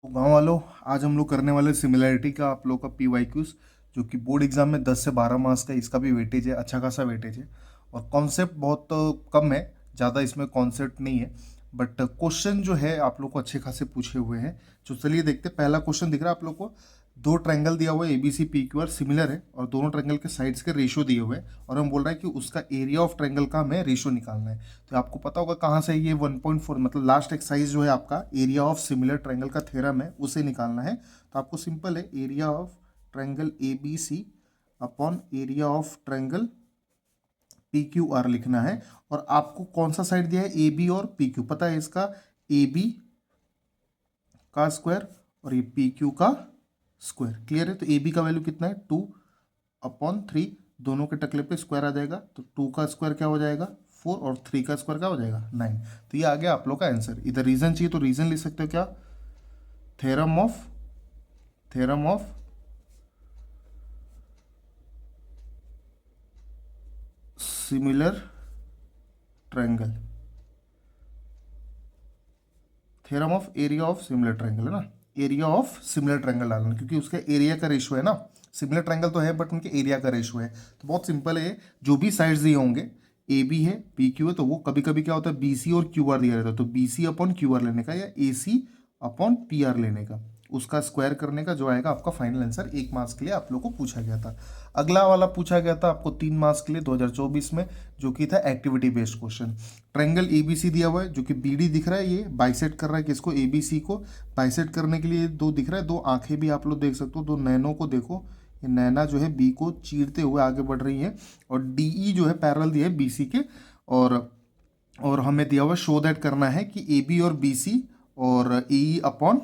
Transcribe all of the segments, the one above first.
तो गाँव वालों, आज हम लोग करने वाले सिमिलैरिटी का आप लोग का पीवाईक्यूज, जो कि बोर्ड एग्जाम में 10 से 12 मार्क्स का इसका भी वेटेज है, अच्छा खासा वेटेज है। और कॉन्सेप्ट बहुत कम है, ज़्यादा इसमें कॉन्सेप्ट नहीं है। बट क्वेश्चन जो है आप लोग को अच्छे खासे पूछे हुए हैं। तो चलिए देखते हैं। पहला क्वेश्चन दिख रहा है आप लोग को। दो ट्रायंगल दिया हुआ है, A B C P Q R similar है, और दोनों ट्रायंगल के साइड्स के रेशियो दिए हुए हैं, और हम बोल रहे हैं कि उसका एरिया ऑफ ट्रायंगल का हमें रेशियो निकालना है। तो आपको पता होगा कहाँ से ये 1.4, मतलब लास्ट एक्सरसाइज जो है आपका एरिया ऑफ सिमिलर ट्रायंगल का थ्योरम है, उसे निकालना है। तो आपको सिंपल है, area of triangle A B C upon area of triangle P Q R लिखना है। और आपको कौन सा साइड दिया है, ए बी और पी क्यू पता है इसका, ए बी का स्क्वायर और ये पी क्यू का स्क्वायर। क्लियर है? तो ए बी का वैल्यू कितना है, 2/3, दोनों के टकले पे स्क्वायर आ जाएगा। तो 2 का स्क्वायर क्या हो जाएगा, 4, और 3 का स्क्वायर क्या हो जाएगा, 9। तो ये आ गया आप लोग का आंसर। इधर रीजन चाहिए तो रीजन लिख सकते हो, क्या, theorem of similar triangle, theorem of area of similar triangle है ना। एरिया ऑफ सिमिलर ट्रायंगल डालना, क्योंकि उसका एरिया का रेशियो है ना। सिमिलर ट्रायंगल तो है बट उनके एरिया का रेशियो है। तो बहुत सिंपल है, जो भी साइड्स दिए होंगे, ए बी है, पी क्यू है, तो वो कभी कभी क्या होता है, बी सी और क्यू आर दिया रहता है, तो B C upon Q R लेने का, या A C upon P R लेने का, उसका स्क्वायर करने का, जो आएगा आपका फाइनल आंसर। 1 मार्क्स के लिए आप लोग को पूछा गया था। अगला वाला पूछा गया था आपको 3 मार्क्स के लिए 2024 में, जो कि था activity based question. Triangle A B C दिया हुआ है, जो कि बी डी दिख रहा है, ये बाइसेट कर रहा है किसको, ए बी सी को। बाइसेट करने के लिए दो दिख रहा है, दो आंखें भी आप लोग देख सकते हो, दो नैनों को देखो, ये नैना जो है बी को चीरते हुए आगे बढ़ रही है, और डी ई जो है पैरेलल दिया है बी सी के। और हमें दिया हुआ शो दैट करना है कि ए बी और बी सी और ई अपॉन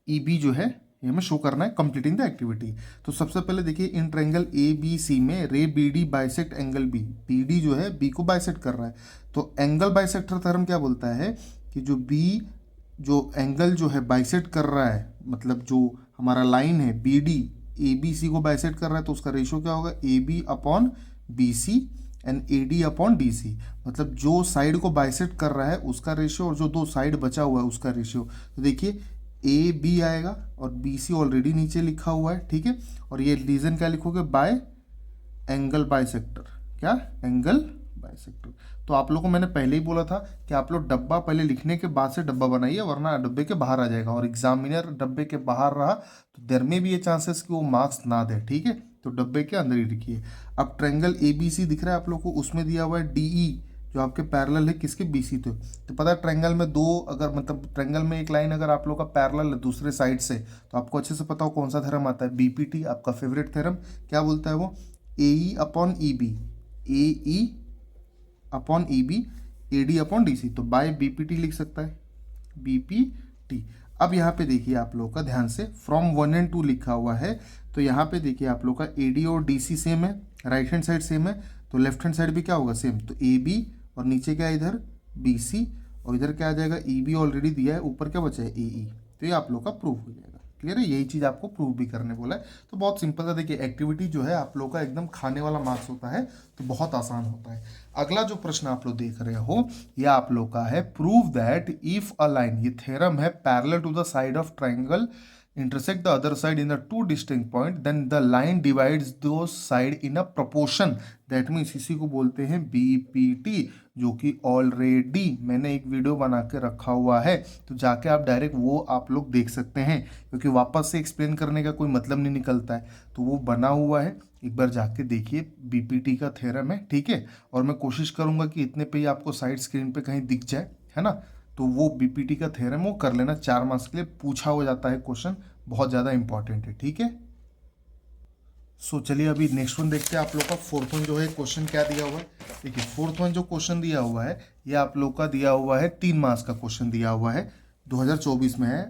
ई बी जो है, ये हमें शो करना है, कंप्लीटिंग द एक्टिविटी। तो सबसे पहले देखिए, इन ट्रायंगल ए बी सी में ray B D bisect angle B, B D जो है बी को बाइसेक्ट कर रहा है। तो एंगल बाइसेक्टर थ्योरम क्या बोलता है कि जो बी, जो एंगल जो है बाइसेक्ट कर रहा है, मतलब जो हमारा लाइन है B D A B C को बाइसेक्ट कर रहा है, तो उसका रेशियो क्या होगा, A B upon B C and A D upon D C. मतलब जो साइड को बाइसेक्ट कर रहा है उसका रेशियो, और जो दो साइड बचा हुआ है उसका रेशियो। तो देखिए, ए बी आएगा, और बी सी ऑलरेडी नीचे लिखा हुआ है, ठीक है। और ये रीजन क्या लिखोगे, बाय एंगल बाइसेक्टर, क्या, एंगल बाइसेक्टर। तो आप लोगों को मैंने पहले ही बोला था कि आप लोग डब्बा पहले लिखने के बाद से डब्बा बनाइए, वरना डब्बे के बाहर आ जाएगा, और एग्जामिनर डब्बे के बाहर रहा तो देर में भी ये चांसेस कि वो मार्क्स ना दे, ठीक है। तो डब्बे के अंदर ही लिखिए। अब ट्रायंगल ए बी सी दिख रहा है आप लोग को, उसमें दिया हुआ है डी ई, जो आपके पैरेलल है किसके, बी सी। तो पता है ट्रायंगल में दो, अगर मतलब ट्रायंगल में एक लाइन अगर आप लोग का पैरेलल है दूसरे साइड से, तो आपको अच्छे से पता हो कौन सा थ्योरम आता है, बीपीटी, आपका फेवरेट थ्योरम। क्या बोलता है वो, A E upon E B, A E upon E B, A D upon D C. तो बाय बी पी टी लिख सकता है, बी पी टी। अब यहाँ पे देखिए आप लोग का ध्यान से, फ्रॉम 1 and 2 लिखा हुआ है, तो यहाँ पे देखिए आप लोग का ए डी और डी सी सेम है, राइट हैंड साइड सेम है, तो लेफ्ट हैंड साइड भी क्या होगा, सेम। तो ए बी, और नीचे क्या है इधर, बी सी, और इधर क्या आ जाएगा, ई बी ऑलरेडी दिया है, ऊपर क्या बचा है, ए ई। तो ये आप लोग का प्रूफ हो जाएगा। क्लियर है? यही चीज़ आपको प्रूव भी करने बोला है। तो बहुत सिंपल था। देखिए, एक्टिविटी जो है आप लोग का एकदम खाने वाला मार्क्स होता है, तो बहुत आसान होता है। अगला जो प्रश्न आप लोग देख रहे हो, ये आप लोग का है, prove that if a line, ये थ्योरम है, parallel to the side of triangle intersect the other side in the two distinct point, then the line divides those side in a proportion, that means इसी को बोलते हैं BPT, जो कि already मैंने एक वीडियो बना के रखा हुआ है, तो जाके आप डायरेक्ट वो आप लोग देख सकते हैं, क्योंकि वापस से एक्सप्लेन करने का कोई मतलब नहीं निकलता है। तो वो बना हुआ है, एक बार जाके देखिए, बीपीटी का थ्योरम है, ठीक है। और मैं कोशिश करूंगा कि इतने पे ही आपको साइड स्क्रीन पे कहीं दिख जाए, है ना। तो वो बीपीटी का थ्योरम वो कर लेना, 4 मार्क्स के लिए पूछा हो जाता है क्वेश्चन, बहुत ज़्यादा इंपॉर्टेंट है, ठीक है। सो चलिए अभी नेक्स्ट वन देखते हैं। आप लोग का फोर्थ वन जो है क्वेश्चन क्या दिया हुआ है। देखिए, फोर्थ वन जो क्वेश्चन दिया हुआ है, ये आप लोग का दिया हुआ है, 3 मार्क्स का क्वेश्चन दिया हुआ है, 2024 में है।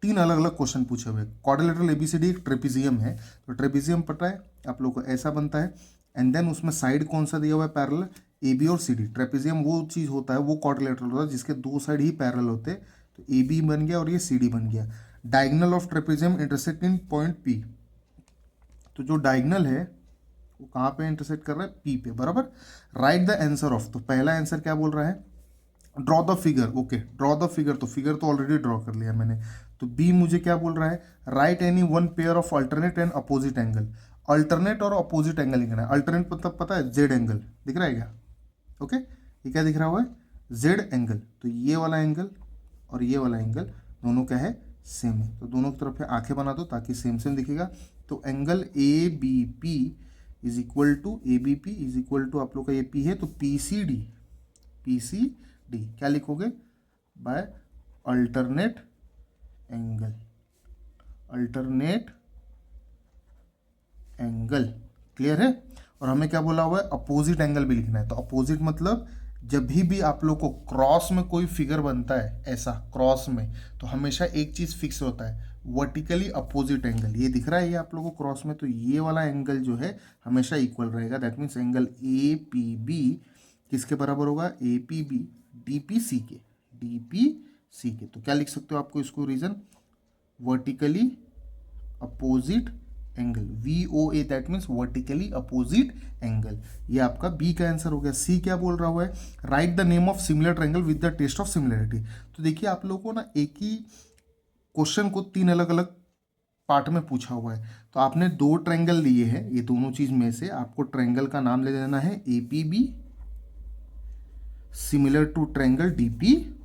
3 अलग अलग क्वेश्चन पूछे हुए। क्वाड्रिलेटरल एबीसीडी एक ट्रेपिजियम है, तो ट्रेपिजियम पता है आप लोग को ऐसा बनता है, एंड देन उसमें साइड कौन सा दिया हुआ है, पैरेलल, ए बी और सी डी। ट्रेपिजियम वो चीज़ होता है, वो क्वाड्रिलेटरल होता है जिसके दो साइड ही पैरेलल होते हैं। तो ए बी बन गया और ये सी डी बन गया। Diagonal of trapezium intersect in point P, तो जो डायगोनल है वो कहाँ पे इंटरसेक्ट कर रहा है, पी पे, बराबर। राइट द आंसर ऑफ, तो पहला आंसर क्या बोल रहा है, draw the figure. Okay, draw the figure, तो फिगर तो ऑलरेडी ड्रॉ कर लिया मैंने। तो बी मुझे क्या बोल रहा है, right any one pair of alternate and opposite angle. Alternate और अपोजिट एंगल लिखना है। अल्टरनेट मतलब पता है, जेड एंगल दिख रहा है क्या? ओके, ये क्या दिख रहा हुआ है, जेड एंगल। तो ये वाला एंगल और ये वाला एंगल दोनों क्या है, सेम है। तो दोनों की तरफ से आंखें बना दो ताकि सेम सेम दिखेगा। तो angle A B P is equal to, A B P is equal to, आप लोग का ये पी है तो P C D, P C D क्या लिखोगे, by alternate angle, alternate angle. Clear है? और हमें क्या बोला हुआ है, अपोजिट एंगल भी लिखना है। तो अपोजिट मतलब जब भी आप लोग को क्रॉस में कोई फिगर बनता है ऐसा क्रॉस में, तो हमेशा एक चीज फिक्स होता है, वर्टिकली अपोजिट एंगल। ये दिख रहा है ये आप लोगों को क्रॉस में, तो ये वाला एंगल जो है हमेशा इक्वल रहेगा। That means angle A P B किसके बराबर होगा, A P B D P C के, डी पी सी के। तो क्या लिख सकते हो आपको इसको reason, vertically opposite angle, V O A, that means vertically opposite angle. ये आपका बी का आंसर हो गया। सी क्या बोल रहा हुआ है, right the name of similar triangle with the test of similarity. तो देखिए आप लोगों को ना एक ही क्वेश्चन को 3 अलग अलग पार्ट में पूछा हुआ है। तो आपने 2 ट्रायंगल लिए हैं, ये दोनों चीज में से आपको ट्रायंगल का नाम ले लेना है A P B similar to triangle D P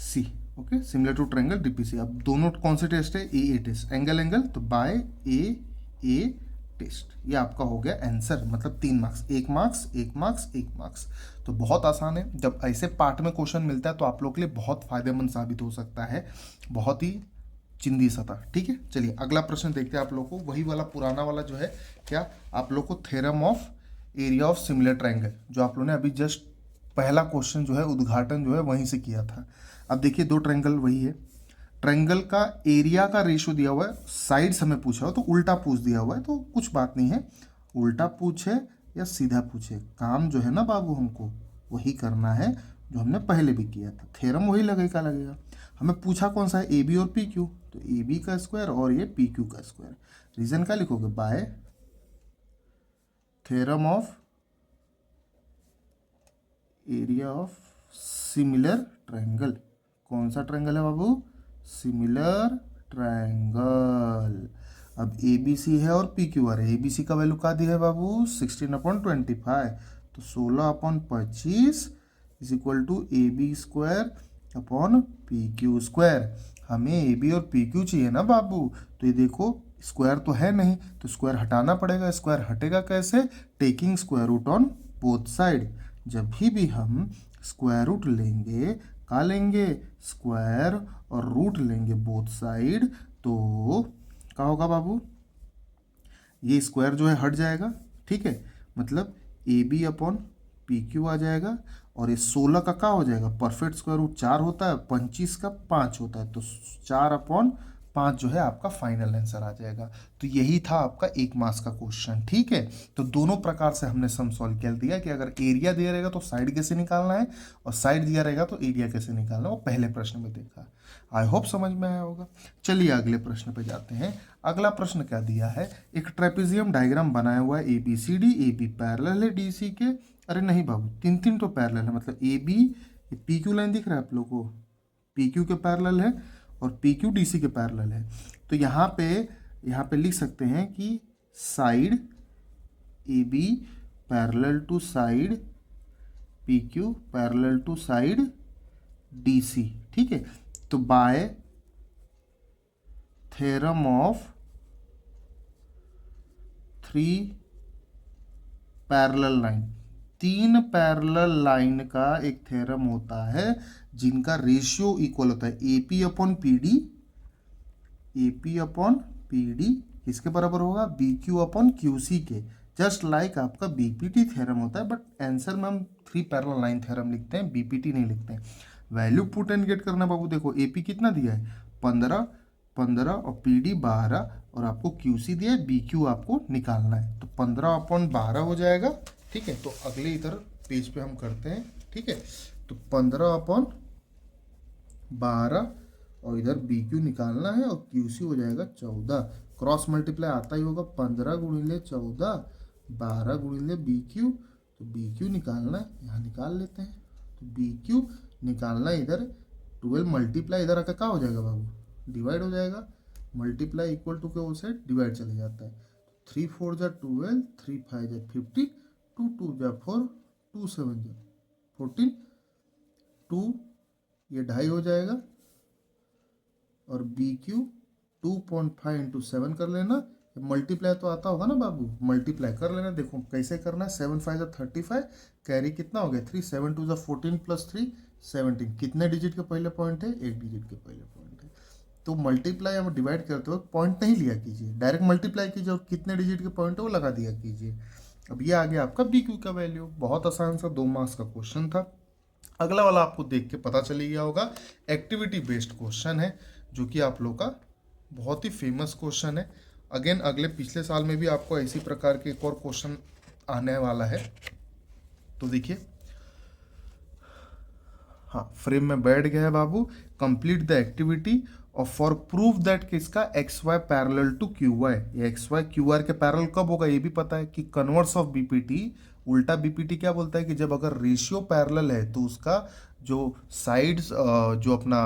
C. Okay, similar to triangle D P C. अब दोनों कौन से टेस्ट है, ए टेस्ट, एंगल एंगल, तो बाय ए टेस्ट। ये आपका हो गया आंसर, मतलब 3 मार्क्स, 1 मार्क्स, 1 मार्क्स, 1 मार्क्स। तो बहुत आसान है। जब ऐसे पार्ट में क्वेश्चन मिलता है तो आप लोग के लिए बहुत फायदेमंद साबित हो सकता है, बहुत ही चिंदी सा था। ठीक है, चलिए अगला प्रश्न देखते हैं आप लोग को। वही वाला पुराना वाला जो है, क्या आप लोग को theorem of area of similar triangle, जो आप लोगों ने अभी जस्ट पहला क्वेश्चन जो है उद्घाटन जो है वहीं से किया था। अब देखिए 2 ट्रायंगल वही है, ट्रायंगल का एरिया का रेशियो दिया हुआ है, साइड्स हमें पूछा हो तो उल्टा पूछ दिया हुआ है, तो कुछ बात नहीं है, उल्टा पूछे या सीधा पूछे, काम जो है ना बाबू हमको वही करना है जो हमने पहले भी किया था। थ्योरम वही लगेगा लगेगा। हमें पूछा कौन सा है, ए बी और पी क्यू, तो ए बी का स्क्वायर और ये पी क्यू का स्क्वायर। रीजन क्या लिखोगे, bye theorem of area of similar triangle. कौन सा ट्रायंगल है बाबू, सिमिलर ट्रायंगल। अब ए बी सी है और पी क्यू आर है। ए बी सी का वैल्यू क्या दिया है बाबू, 16/25, तो 16/25 is equal to A B square upon P Q square. हमें ए बी और पी क्यू चाहिए ना बाबू, तो ये देखो स्क्वायर तो है नहीं, तो स्क्वायर हटाना पड़ेगा। स्क्वायर हटेगा कैसे, taking square root on both side. जब भी हम स्क्वायर रूट लेंगे, का लेंगे, स्क्वायर और रूट लेंगे बोथ साइड, तो क्या होगा बाबू, ये स्क्वायर जो है हट जाएगा। ठीक है, मतलब A B upon P Q आ जाएगा, और ये 16 का क्या हो जाएगा, परफेक्ट स्क्वायर रूट 4 होता है, 25 का 5 होता है, तो 4/5 जो है आपका फाइनल आंसर आ जाएगा। तो यही था आपका 1 मार्क्स का क्वेश्चन। ठीक है, तो दोनों प्रकार से हमने सम सॉल्व कर दिया कि अगर एरिया दिया रहेगा तो साइड कैसे निकालना है, और साइड दिया रहेगा तो एरिया कैसे निकालना है, वो पहले प्रश्न में देखा। आई होप समझ में आया होगा। चलिए अगले प्रश्न पे जाते हैं। अगला प्रश्न क्या दिया है, एक ट्रेपेजियम डायग्राम बनाया हुआ है, A B C D, A B parallel है डी सी के। अरे नहीं बाबू, 3 तो पैरेलल है, मतलब A B, P Q line दिख रहा है आप लोग को, पी क्यू के पैरेलल है और पी क्यू डी सी के पैरेलल है। तो यहाँ पे लिख सकते हैं कि side A B parallel to side P Q parallel to side D C. ठीक है, तो by theorem of 3 parallel line, 3 parallel line का एक थ्योरम होता है जिनका रेशियो इक्वल होता है A P upon P D, A P upon P D किसके बराबर होगा, B Q upon Q C के। जस्ट लाइक आपका बीपीटी थ्योरम होता है, बट आंसर में हम 3 पैरेलल लाइन थ्योरम लिखते हैं, बीपीटी नहीं लिखते हैं। वैल्यू पुट एंड गेट करना बाबू। देखो एपी कितना दिया है, 15 और पी डी 12, और आपको क्यू सी दिया है, बी क्यू आपको निकालना है, तो 15/12 हो जाएगा। ठीक है, तो अगले इधर पेज पे हम करते हैं। ठीक है, तो 15/12 और इधर बी क्यू निकालना है, और क्यू सी हो जाएगा 14। क्रॉस मल्टीप्लाई आता ही होगा, 15 × 14, 12 × बी क्यू, तो बी क्यू निकालना है, यहाँ निकाल लेते हैं। तो बी क्यू निकालना इधर 12 मल्टीप्लाई इधर आकर क्या हो जाएगा बाबू, डिवाइड हो जाएगा, मल्टीप्लाई इक्वल टू के वो साइड डिवाइड चले जाता है। 3 4 जा 12, 3 5 जा 50, 2 2 जा 4, 2 7 जा 14, 2 ये 2.5 हो जाएगा, और बी क्यू 2.5 इंटू 7 कर लेना। मल्टीप्लाई तो आता होगा ना बाबू, मल्टीप्लाई कर लेना। देखो कैसे करना है, 7 5 जा 35, कैरी कितना हो गया 3, 7 2 जा 14 प्लस 3 17। कितने डिजिट के पहले पॉइंट है, एक डिजिट के पहले पॉइंट है। तो मल्टीप्लाई हम डिवाइड करते वक्त पॉइंट नहीं लिया कीजिए, डायरेक्ट मल्टीप्लाई कीजिए और कितने डिजिट के पॉइंट है वो लगा दिया कीजिए। अब ये आ गया आपका बी क्यू का वैल्यू। बहुत आसान सा 2 मार्क्स का क्वेश्चन था। अगला वाला आपको देख के पता चल गया होगा, एक्टिविटी बेस्ड क्वेश्चन है, जो कि आप लोग का बहुत ही फेमस क्वेश्चन है। अगेन अगले पिछले साल में भी आपको इसी प्रकार के एक और क्वेश्चन आने वाला है। तो देखिए, हाँ फ्रेम में बैठ गया है बाबू। कंप्लीट द एक्टिविटी और फॉर प्रूफ दैट कि इसका X Y parallel to Q Y, ये एक्स वाई क्यू आर के पैरेलल कब होगा ये भी पता है कि कन्वर्स ऑफ बीपीटी। उल्टा बीपीटी क्या बोलता है कि जब अगर रेशियो पैरेलल है तो उसका जो साइड्स जो अपना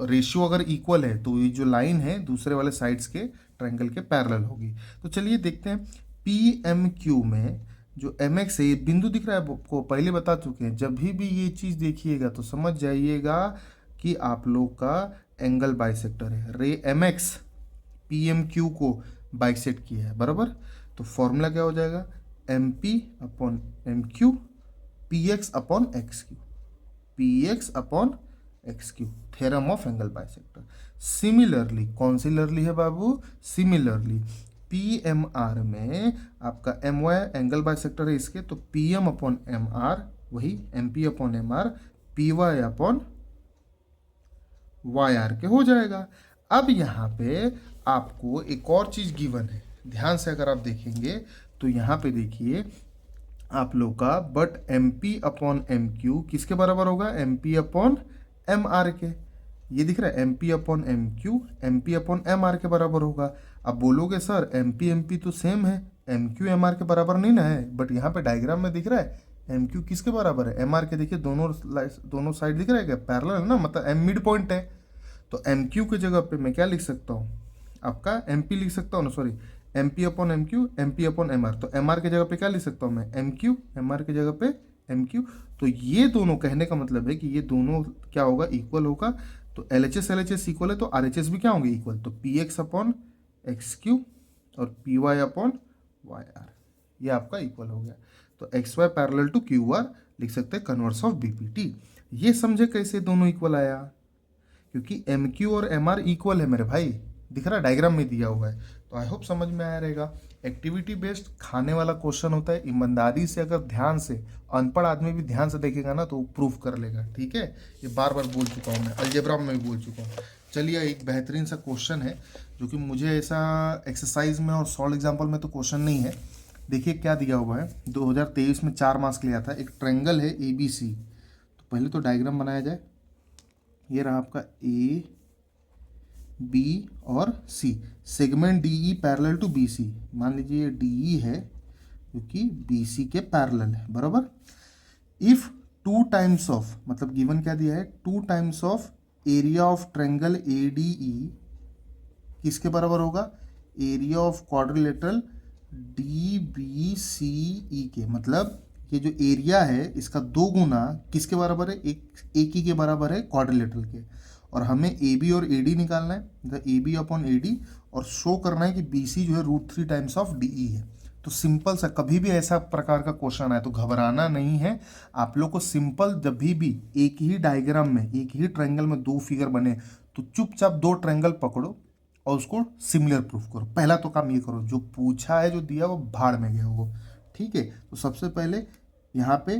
रेशियो अगर इक्वल है तो ये जो लाइन है दूसरे वाले साइड्स के ट्रायंगल के पैरेलल होगी। तो चलिए देखते हैं, पी एम क्यू में जो एम एक्स है, ये बिंदु दिख रहा है आपको, पहले बता चुके हैं। जब भी ये चीज़ देखिएगा तो समझ जाइएगा कि आप लोग का एंगल बाइसेक्टर है। Ray M X P M Q को बाइसेक्ट किया है, बराबर। तो फॉर्मूला क्या हो जाएगा, M P upon M Q, P X upon X Q, P X upon X Q, theorem of angle bisector. Similarly, कौन सी लरली है बाबू, सिमिलरली पी एम आर में आपका एम वाई एंगल बाइसेक्टर है इसके, तो P M upon M R वही M P upon M R, P Y upon Y are के हो जाएगा। अब यहाँ पे आपको एक और चीज़ गिवन है, ध्यान से अगर आप देखेंगे तो यहाँ पे देखिए आप लोग का, but M P upon M Q किसके बराबर होगा, M P upon M R के। ये दिख रहा है M P upon M Q, M P upon M R के बराबर होगा। अब बोलोगे सर एम पी तो सेम है, एम क्यू एम आर के बराबर नहीं ना है, बट यहाँ पे डायग्राम में दिख रहा है एम क्यू किसके बराबर है, एम आर के। देखिए दोनों साइड दिख रहा है क्या, पैरेलल है ना, मतलब एम मिड पॉइंट है। तो एम क्यू की जगह पे मैं क्या लिख सकता हूँ, आपका एम पी लिख सकता हूँ ना, sorry M P upon M Q, M P upon M R. तो एम आर की जगह पे क्या लिख सकता हूँ मैं, एम क्यू, एम आर की जगह पे एम क्यू। तो ये दोनों कहने का मतलब है कि ये दोनों क्या होगा, इक्वल होगा। तो एल एच एस इक्वल है तो आर एच एस भी क्या होंगे, इक्वल। तो P X upon X Q और P Y upon Y R, ये आपका इक्वल हो गया। तो X Y parallel to Q R लिख सकते हैं converse of B P T. ये समझे कैसे दोनों इक्वल आया, क्योंकि एम क्यू और एम आर इक्वल है मेरे भाई, दिख रहा है डायग्राम में दिया हुआ है। तो आई होप समझ में आया रहेगा। एक्टिविटी बेस्ड खाने वाला क्वेश्चन होता है, ईमानदारी से अगर ध्यान से, अनपढ़ आदमी भी ध्यान से देखेगा ना तो वो प्रूफ कर लेगा, ठीक है। ये बार बार बोल चुका हूँ मैं, अलजेब्रा में भी बोल चुका हूँ। चलिए एक बेहतरीन सा क्वेश्चन है, जो कि मुझे ऐसा एक्सरसाइज में और सॉल्व एग्जाम्पल में तो क्वेश्चन नहीं है। देखिए क्या दिया हुआ है, 2023 में 4 मार्क्स लिया था। एक ट्रायंगल है ए बी सी। तो पहले तो डायग्राम बनाया जाए। ये रहा आपका ए बी और C, segment D E parallel to B C. मान लीजिए ये डी ई है क्योंकि बी सी के पैरेलल है, बराबर। इफ 2 टाइम्स ऑफ, मतलब गिवन क्या दिया है, 2 times of area of triangle A D E किसके बराबर होगा, area of quadrilateral D B C E के। मतलब ये जो एरिया है इसका 2 गुना किसके बराबर है, एक ही के बराबर है, क्वाड्रिलेटरल के। और हमें ए बी और ए डी निकालना है, the A B upon A D, और शो करना है कि बी सी जो है √3 टाइम्स ऑफ डी ई है। तो सिंपल सा, कभी भी ऐसा प्रकार का क्वेश्चन आए तो घबराना नहीं है। आप लोग को सिंपल, जब भी एक ही डायग्राम में, एक ही ट्रायंगल में 2 फिगर बने तो चुपचाप 2 ट्रायंगल पकड़ो और उसको सिमिलर प्रूफ करो। पहला तो काम ये करो, जो पूछा है, जो दिया वो भाड़ में गया वो, ठीक है। तो सबसे पहले यहाँ पे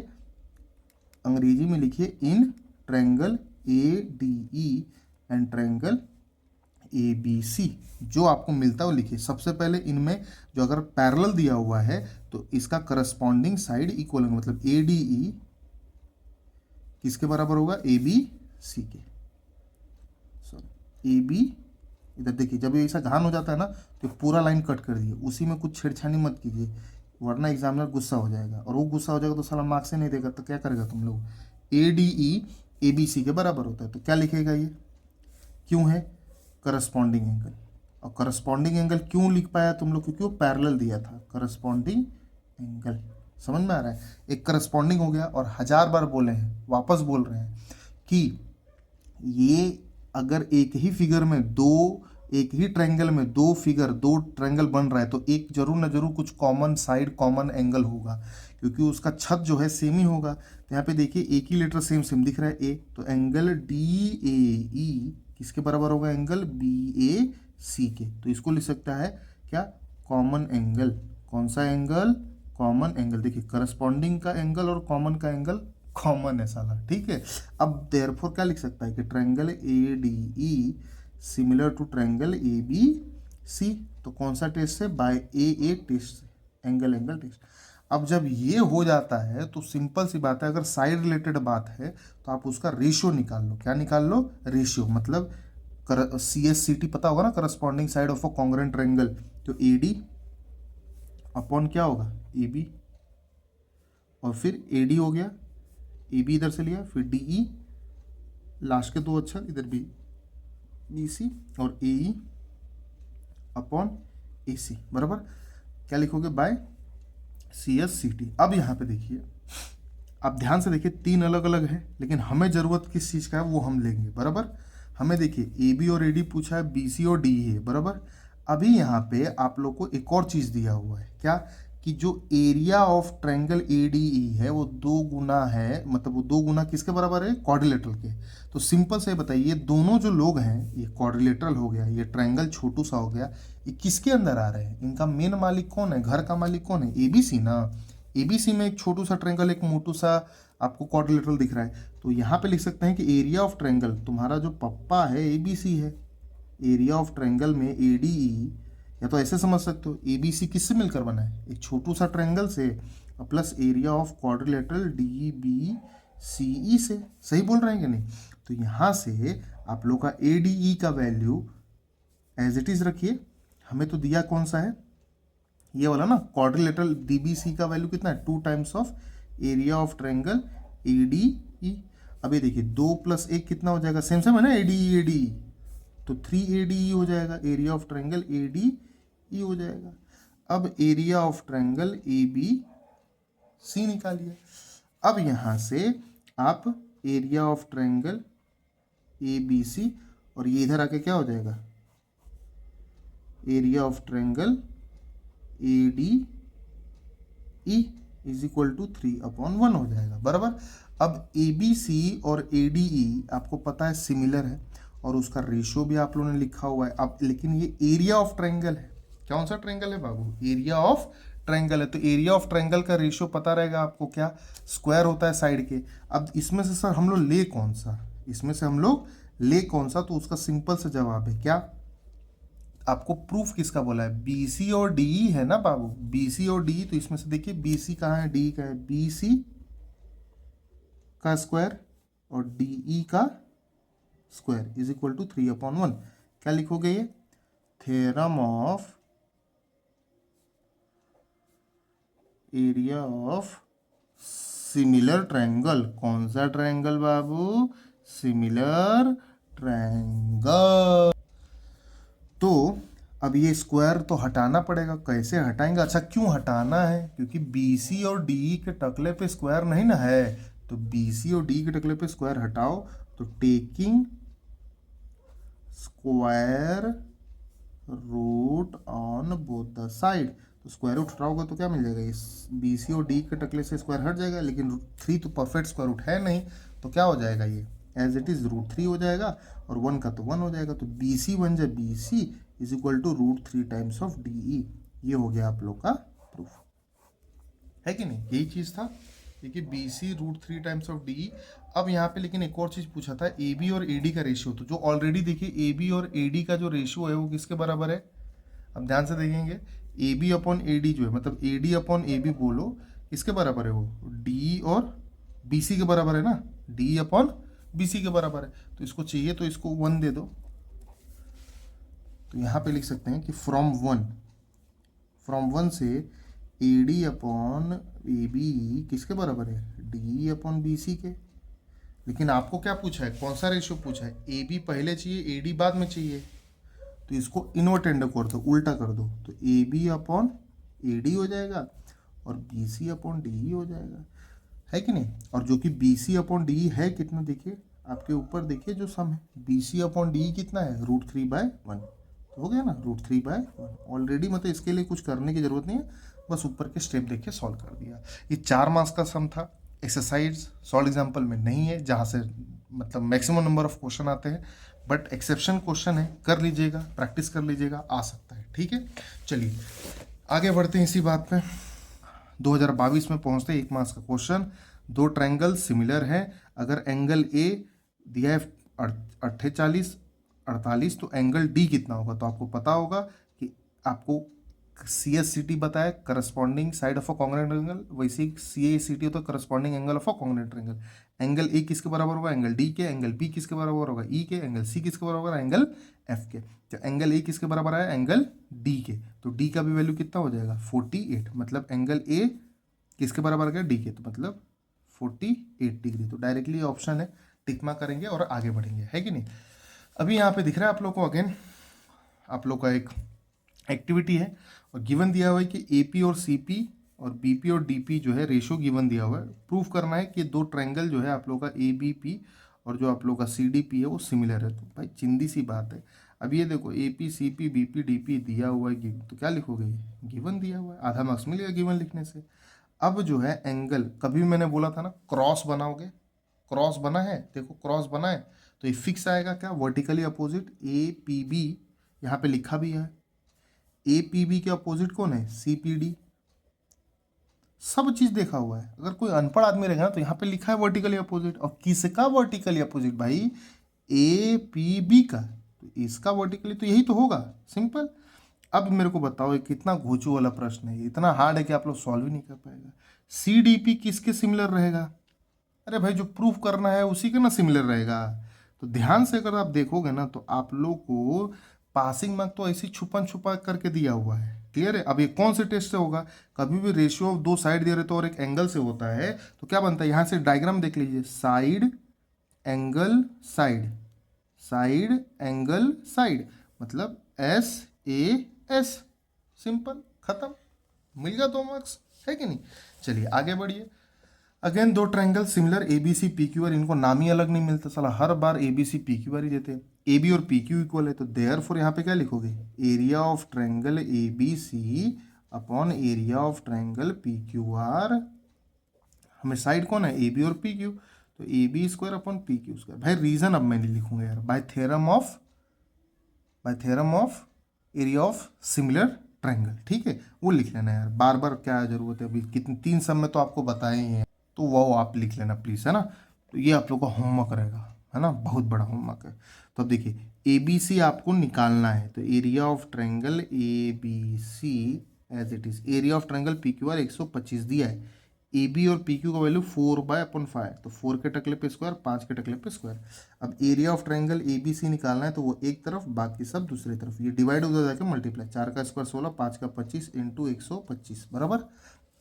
अंग्रेजी में लिखिए, in triangle A D E and triangle A B C, जो आपको मिलता है वो लिखिए। सबसे पहले इनमें जो अगर पैरेलल दिया हुआ है तो इसका करस्पॉन्डिंग साइड इक्वल होगा, मतलब ए डी ई किसके बराबर होगा, ए बी सी के। सॉरी ए बी, इधर देखिए जब ये ऐसा घान हो जाता है ना तो पूरा लाइन कट कर दिए, उसी में कुछ छेड़छाड़ी मत कीजिए वरना एग्जामिनर गुस्सा हो जाएगा, और वो गुस्सा हो जाएगा तो साला मार्क्स ही नहीं देगा। तो क्या करेगा तुम लोग, ए डी ई ए बी सी के बराबर होता है तो क्या लिखेगा, ये क्यों है, करस्पॉन्डिंग एंगल। और करस्पॉन्डिंग एंगल क्यों लिख पाया तुम लोग, क्योंकि वो पैरेलल दिया था। करस्पॉन्डिंग एंगल समझ में आ रहा है। एक करस्पॉन्डिंग हो गया, और 1000 बार बोले हैं, वापस बोल रहे हैं कि ये अगर एक ही फिगर में दो, एक ही ट्रायंगल में दो फिगर, दो ट्रायंगल बन रहा है, तो एक जरूर ना जरूर कुछ कॉमन साइड, कॉमन एंगल होगा, क्योंकि उसका छत जो है सेम ही होगा। तो यहाँ पे देखिए एक ही लेटर सेम सेम दिख रहा है ए, तो एंगल डी ए ई किसके बराबर होगा, एंगल बी ए सी के। तो इसको लिख सकता है क्या, कॉमन एंगल। कौन सा एंगल, कॉमन एंगल। देखिए करस्पॉन्डिंग का एंगल और कॉमन का एंगल कॉमन है साला, ठीक है। अब देयरफॉर क्या लिख सकता है कि triangle A D E similar to triangle A B C. तो कौन सा टेस्ट है, by A test, angle angle test. अब जब ये हो जाता है तो सिंपल सी बात है, अगर साइड रिलेटेड बात है तो आप उसका रेशियो निकाल लो। क्या निकाल लो, रेशियो। मतलब CSCT पता होगा ना, corresponding side of a congruent triangle. तो AD अपॉन क्या होगा, AB, और फिर AD हो गया, AB इधर से लिया, फिर DE, लास्ट के दो अक्षर इधर भी BC, और AE अपॉन AC बराबर क्या लिखोगे, बाय CSCT। अब यहाँ पे देखिए, आप ध्यान से देखिए, तीन अलग अलग है, लेकिन हमें ज़रूरत किस चीज़ का है वो हम लेंगे बराबर। हमें देखिए AB और AD पूछा है, BC और DE है बराबर। अभी यहाँ पे आप लोग को एक और चीज़ दिया हुआ है, क्या, कि जो एरिया ऑफ ट्रायंगल ADE है वो 2 गुना है, मतलब वो 2 गुना किसके बराबर है, क्वाड्रिलेटरल के। तो सिंपल से बताइए, दोनों जो लोग हैं, ये क्वाड्रिलेटरल हो गया, ये ट्रायंगल छोटू सा हो गया, ये किसके अंदर आ रहे हैं, इनका मेन मालिक कौन है, घर का मालिक कौन है, ABC ना। ABC में एक छोटू सा ट्रायंगल, एक मोटू सा आपको क्वाड्रिलेटरल दिख रहा है। तो यहाँ पे लिख सकते हैं कि एरिया ऑफ ट्रायंगल, तुम्हारा जो पप्पा है ABC है, एरिया ऑफ ट्रायंगल में ADE, या तो ऐसे समझ सकते हो, ABC किससे मिलकर बना है, एक छोटू सा ट्रायंगल से, plus area of quadrilateral DBCE से। सही बोल रहे हैं कि नहीं। तो यहाँ से आप लोग का ADE का वैल्यू एज इट इज रखिए। हमें तो दिया कौन सा है, ये वाला ना, क्वाड्रिलेटरल DBC का वैल्यू कितना है, 2 times of area of triangle ADE। अब ये देखिए 2 + 1 कितना हो जाएगा, सेम सेम है ना, ADE, तो 3ADE हो जाएगा, एरिया ऑफ ट्रायंगल ADE हो जाएगा। अब एरिया ऑफ ट्रायंगल ABC निकालिए। अब यहाँ से आप एरिया ऑफ ट्रायंगल ABC, और ये इधर आके क्या हो जाएगा, area of triangle ADE is equal to 3/1 हो जाएगा बराबर। अब ABC और ADE आपको पता है सिमिलर है, और उसका रेशियो भी आप लोगों ने लिखा हुआ है। अब लेकिन ये एरिया ऑफ ट्रायंगल है, कौन सा ट्रायंगल है बाबू, एरिया ऑफ ट्रायंगल है। तो एरिया ऑफ ट्रायंगल का रेशियो पता रहेगा आपको, क्या, स्क्वायर होता है साइड के। अब इसमें से सर हम लोग ले कौन सा, इसमें से हम लोग ले कौन सा, तो उसका सिंपल सा जवाब है क्या, आपको प्रूफ किसका बोला है, BC और DE है ना बाबू, BC और DE। तो इसमें से देखिए BC कहाँ है, DE का है, BC का स्क्वायर और DE का स्क्वायर इज इक्वल टू 3/1। क्या लिखोगे ये, theorem of area of similar triangle. कौन सा ट्रायंगल बाबू, सिमिलर ट्रायंगल। तो अब ये स्क्वायर तो हटाना पड़ेगा, कैसे हटाएंगे, अच्छा क्यों हटाना है, क्योंकि BC और DE के टकले पे स्क्वायर नहीं ना है। तो BC और DE के टकले पे स्क्वायर हटाओ, तो taking square root on both the side. तो स्क्वायर रूट हटाओगे तो क्या मिल जाएगा, इस BC और DE के टकले से स्क्वायर हट जाएगा, लेकिन 3 तो परफेक्ट स्क्वायर रूट है नहीं, तो क्या हो जाएगा, ये एज इट इज √3 हो जाएगा, और 1 का तो 1 हो जाएगा। तो BC बन जाए BC is equal to √3 times of DE। ये हो गया आप लोग का प्रूफ, है कि नहीं, यही चीज़ था, देखिए BC √3 टाइम्स ऑफ DE। अब यहाँ पे लेकिन एक और चीज़ पूछा था, AB और AD का रेशियो, तो जो ऑलरेडी देखिए AB और AD का जो रेशियो है वो किसके बराबर है। अब ध्यान से देखेंगे, AB अपॉन AD जो है, मतलब AD अपॉन AB बोलो किसके बराबर है, वो DE और BC के बराबर है ना, DE अपॉन BC के बराबर है। तो इसको चाहिए तो इसको 1 दे दो, तो यहाँ पे लिख सकते हैं कि फ्रॉम 1 से AD अपॉन AB किसके बराबर है, DE अपॉन BC के। लेकिन आपको क्या पूछा है, कौन सा रेशियो पूछा है, AB पहले चाहिए AD बाद में चाहिए, तो इसको इन्वर्टेंड कर दो, उल्टा कर दो, तो A B upon A D हो जाएगा और B C upon D E हो जाएगा, है कि नहीं। और जो कि B C upon D E है कितना, देखिए आपके ऊपर देखिए जो सम है, B C upon D E कितना है, √3/1, तो हो गया ना, √3/1 ऑलरेडी। मतलब इसके लिए कुछ करने की जरूरत नहीं है, बस ऊपर के स्टेप देख के सॉल्व कर दिया। ये 4 मार्क्स का सम था। एक्सरसाइज सॉल्व एग्जाम्पल में नहीं है, जहाँ से मतलब मैक्सिमम नंबर ऑफ क्वेश्चन आते हैं, बट एक्सेप्शन क्वेश्चन है, कर लीजिएगा, प्रैक्टिस कर लीजिएगा, आ सकता है, ठीक है। चलिए आगे बढ़ते हैं इसी बात पे। 2022 में पहुंचते हैं, 1 मार्क्स का क्वेश्चन। 2 ट्रायंगल सिमिलर है, अगर एंगल ए दिया है 48 तो एंगल डी कितना होगा। तो आपको पता होगा कि आपको CSCT बताया, corresponding side of a congruent angle, वैसे ही CACT होता है corresponding angle of a congruent angle. Angle A किसके बराबर होगा, एंगल डी के। एंगल बी किसके बराबर होगा, ई के। एंगल सी किसके बराबर होगा, एंगल एफ के। तो एंगल ए किसके बराबर आया, एंगल डी के, तो डी का भी वैल्यू कितना हो जाएगा 48, मतलब एंगल ए किसके बराबर आ गया, डी के, तो मतलब 48 डिग्री। तो डायरेक्टली ऑप्शन है, टिकमा करेंगे और आगे बढ़ेंगे, है कि नहीं। अभी यहाँ पे दिख रहा है आप लोग को, अगेन आप लोग का एक एक्टिविटी है और गिवन दिया हुआ है कि AP और CP और BP और DP जो है रेशो गिवन दिया हुआ है। प्रूफ करना है कि 2 ट्रायंगल जो है आप लोग का ABP और जो आप लोग का CDP है वो सिमिलर है। तो भाई चिंदी सी बात है। अब ये देखो AP CP BP DP दिया हुआ है गिवन, तो क्या लिखोगे, गिवन दिया हुआ है, आधा मार्क्स मिलेगा गिवन लिखने से। अब जो है एंगल, कभी भी मैंने बोला था ना क्रॉस बनाओगे, क्रॉस बना है, देखो क्रॉस बना है, तो ये फिक्स आएगा क्या, वर्टिकली अपोजिट APB, यहाँ पे लिखा भी है। APB के अपोजिट कौन है, CPD, सब चीज देखा हुआ है। अगर कोई अनपढ़ आदमी रहेगा ना तो यहाँ पे लिखा है वर्टिकली अपोजिट, और किसका वर्टिकली अपोजिट भाई, APB का, तो इसका वर्टिकली तो यही तो होगा, सिंपल। अब मेरे को बताओ ये कितना घोचू वाला प्रश्न है, इतना हार्ड है कि आप लोग सॉल्व ही नहीं कर पाएगा। CDP किसके सिमिलर रहेगा, अरे भाई जो प्रूफ करना है उसी का ना सिमिलर रहेगा। तो ध्यान से अगर आप देखोगे ना तो आप लोग को पासिंग मार्क तो ऐसी छुपन छुपा करके दिया हुआ है, क्लियर है। अब ये कौन से टेस्ट से होगा, कभी भी रेशियो ऑफ 2 साइड दे रहे तो और एक एंगल से होता है, तो क्या बनता है, यहाँ से डायग्राम देख लीजिए, side angle side, side angle side, मतलब SAS, सिंपल, खत्म, मिल गया 2 मार्क्स, है कि नहीं। चलिए आगे बढ़िए। Again 2 triangle similar ABC PQR, इनको नाम ही अलग नहीं मिलता साला, हर बार ABC PQR ही देते हैं। AB और PQ इक्वल है, तो देयरफॉर यहाँ पे क्या लिखोगे, area of triangle ABC upon area of triangle PQR। हमें साइड कौन है, AB और PQ, तो AB² अपॉन PQ²। भाई रीजन अब मैं नहीं लिखूंगा यार, bye theorem of area of similar triangle, ठीक है, वो लिख लेना यार, बार बार क्या जरूरत है, अभी कितने 3 सब में तो आपको बताए ही हैं, तो वो आप लिख लेना प्लीज़, है ना। तो ये आप लोग का होमवर्क रहेगा, है ना, बहुत बड़ा होमवर्क है। तो अब देखिए ABC आपको निकालना है, तो area of triangle ABC as it is, area of triangle PQR 125 दिया है, AB और PQ का वैल्यू 4/5, तो 4 के टकले पे स्क्वायर, 5 के टकले पे स्क्वायर। अब एरिया ऑफ ट्रायंगल ABC निकालना है, तो वो एक तरफ बाकी सब दूसरी तरफ, ये डिवाइड हो जाके मल्टीप्लाई, 4 का स्क्वायर 16, 5 का 25 इंटू 125 बराबर।